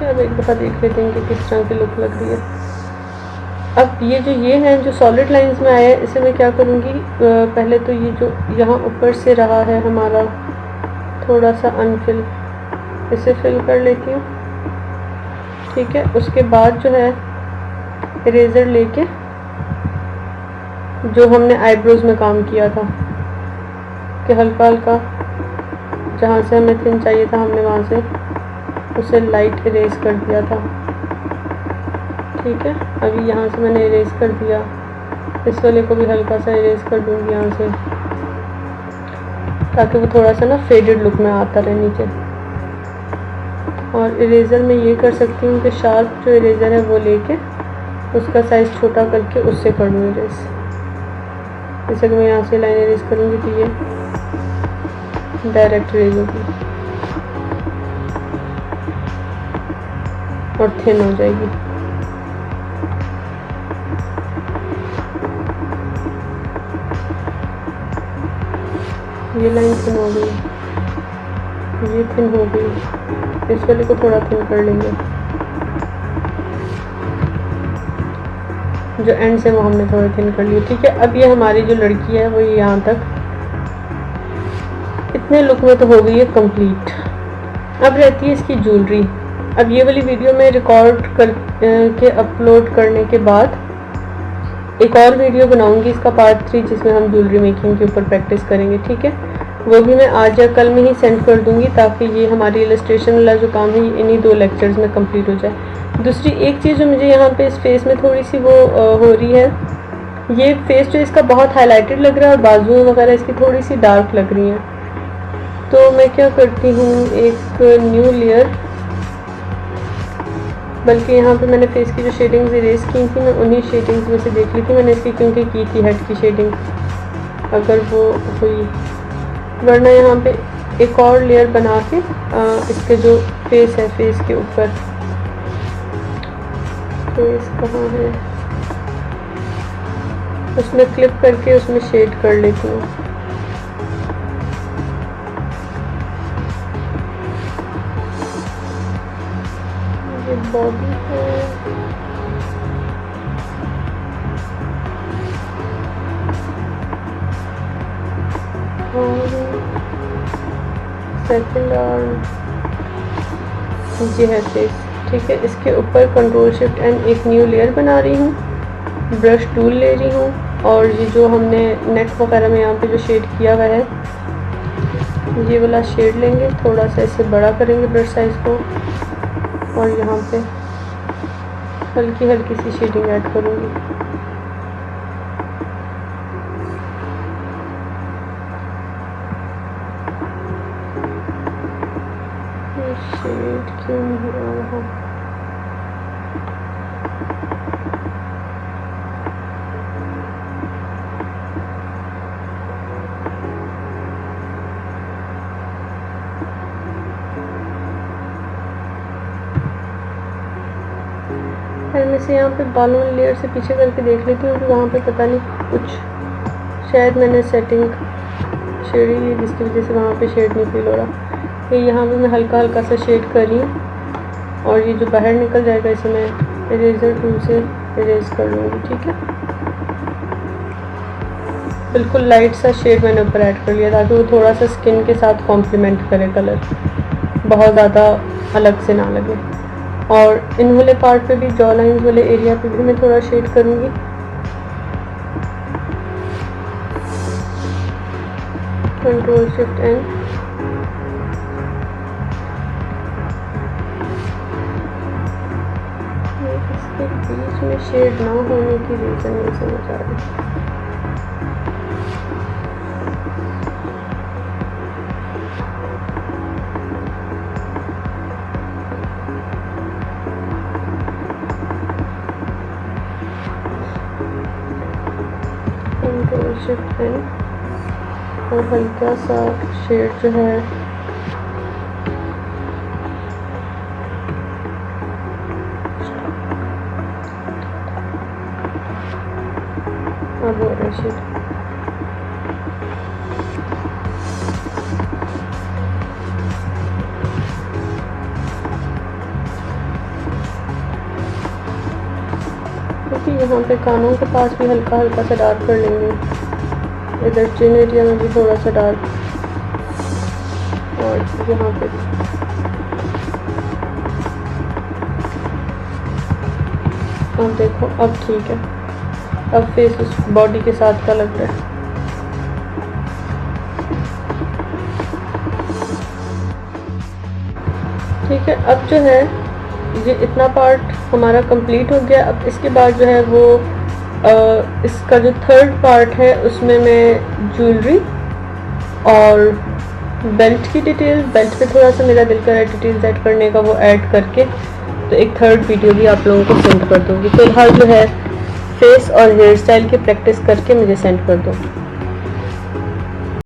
अब एक दफ़ा देख लेते हैं कि किस तरह की लुक लग रही है। अब ये हैं जो सॉलिड लाइंस में आया है, इसे मैं क्या करूँगी, पहले तो ये जो यहाँ ऊपर से रहा है हमारा थोड़ा सा अनफिल, इसे फिल कर लेती हूँ, ठीक है। उसके बाद जो है इरेज़र लेके जो हमने आईब्रोज़ में काम किया था कि हल्का हल्का जहाँ से हमें थिन चाहिए था हमने वहाँ से उसे लाइट इरेज कर दिया था, ठीक है। अभी यहाँ से मैंने इरेज कर दिया, इस वाले को भी हल्का सा इरेज कर दूँगी यहाँ से, ताकि वो थोड़ा सा ना फेडेड लुक में आता रहे नीचे। और इरेज़र में ये कर सकती हूँ कि शार्प जो इरेज़र है वो लेके उसका साइज़ छोटा करके उससे कर लूँ इरेज। जैसे कि मैं यहाँ से लाइन इरेज करूँगी तो ये डायरेक्ट इरेज होगी और थिन हो जाएगी। ये लाइन थिन हो गई, ये थिन हो गई, इस वाले को थोड़ा थिन कर लेंगे। जो एंड से वो हमने थोड़े थिन कर लिए। ठीक है, अब ये हमारी जो लड़की है वो यहाँ तक इतने लुक में तो हो गई है कंप्लीट। अब रहती है इसकी ज्वेलरी। अब ये वाली वीडियो में रिकॉर्ड कर के अपलोड करने के बाद एक और वीडियो बनाऊंगी इसका पार्ट 3, जिसमें हम ज्वेलरी मेकिंग के ऊपर प्रैक्टिस करेंगे। ठीक है, वो भी मैं आज या कल में ही सेंड कर दूंगी, ताकि ये हमारी इलस्ट्रेशन वाला जो काम है इन्हीं 2 लेक्चर्स में कंप्लीट हो जाए। दूसरी एक चीज़ जो मुझे यहाँ पे इस फेस में थोड़ी सी वो हो रही है, ये फेस जो इसका बहुत हाईलाइटेड लग रहा है और बाजुएं वगैरह इसकी थोड़ी सी डार्क लग रही हैं। तो मैं क्या करती हूँ, एक न्यू लेयर, बल्कि यहाँ पे मैंने फेस की जो शेडिंग्स इरेज की थी मैं उन्हीं शेडिंग्स में से देख ली थी मैंने इसकी, क्योंकि की थी हेड की शेडिंग अगर वो हुई, वरना यहाँ पे एक और लेयर बना के इसके जो फेस है, फेस के ऊपर, फेस कहाँ है, उसमें क्लिप करके उसमें शेड कर लेती हूँ। ये बॉडी है, और सेकंड आर्म, ये है फेस। ठीक है, इसके ऊपर कंट्रोल शिफ्ट एंड एक न्यू लेयर बना रही हूँ, ब्रश टूल ले रही हूँ, और ये जो हमने नेक वगैरह में यहाँ पे जो शेड किया हुआ है ये वाला शेड लेंगे, थोड़ा सा इसे बड़ा करेंगे ब्रश साइज को, और यहाँ पे हल्की हल्की सी शेडिंग ऐड करूँगी। ये शेड क्यों नहीं आ रहा, फिर मैं से यहाँ पे बालों वाली लेयर से पीछे करके देख लेती हूँ कि वहाँ पे पता नहीं कुछ शायद मैंने सेटिंग छेड़ी है जिसकी वजह से वहाँ पे शेड नहीं फील हो रहा। ये यहाँ पे मैं हल्का हल्का सा शेड कर रही हूँ, और ये जो बाहर निकल जाएगा इसे मैं इरेजर टूल से इरेज कर लूँगी। ठीक है, बिल्कुल लाइट सा शेड मैंने ऊपर ऐड कर लिया ताकि वो थोड़ा सा स्किन के साथ कॉम्प्लीमेंट करे कलर, बहुत ज़्यादा अलग से ना लगे। और इन वाले पार्ट पे भी, जॉ लाइन्स वाले एरिया पे भी मैं थोड़ा शेड करूँगी। कंट्रोल शिफ्ट एंड इसके बीच में शेड ना होने की रीज़न नहीं समझ आ रही। कंट्रोल शिफ्ट एंड, और हल्का सा शेड जो है अब हो रहा है शेड। क्योंकि यहाँ पे कानों के पास भी हल्का हल्का सा डार्क कर लेंगे, इधर चिन एरिया में भी थोड़ा सा डार्क, और यहाँ पे अब देखो अब ठीक है, अब फेस उस बॉडी के साथ का लग रहा है। ठीक है, अब जो है ये इतना पार्ट हमारा कंप्लीट हो गया। अब इसके बाद जो है वो इसका जो थर्ड पार्ट है उसमें मैं ज्वेलरी और बेल्ट की डिटेल्स, बेल्ट पे थोड़ा सा मेरा दिल कर रहा है डिटेल्स ऐड करने का, वो ऐड करके तो एक थर्ड वीडियो भी आप लोगों को सेंड कर दूँगी। फिलहाल जो है फेस और हेयर स्टाइल की प्रैक्टिस करके मुझे सेंड कर दो।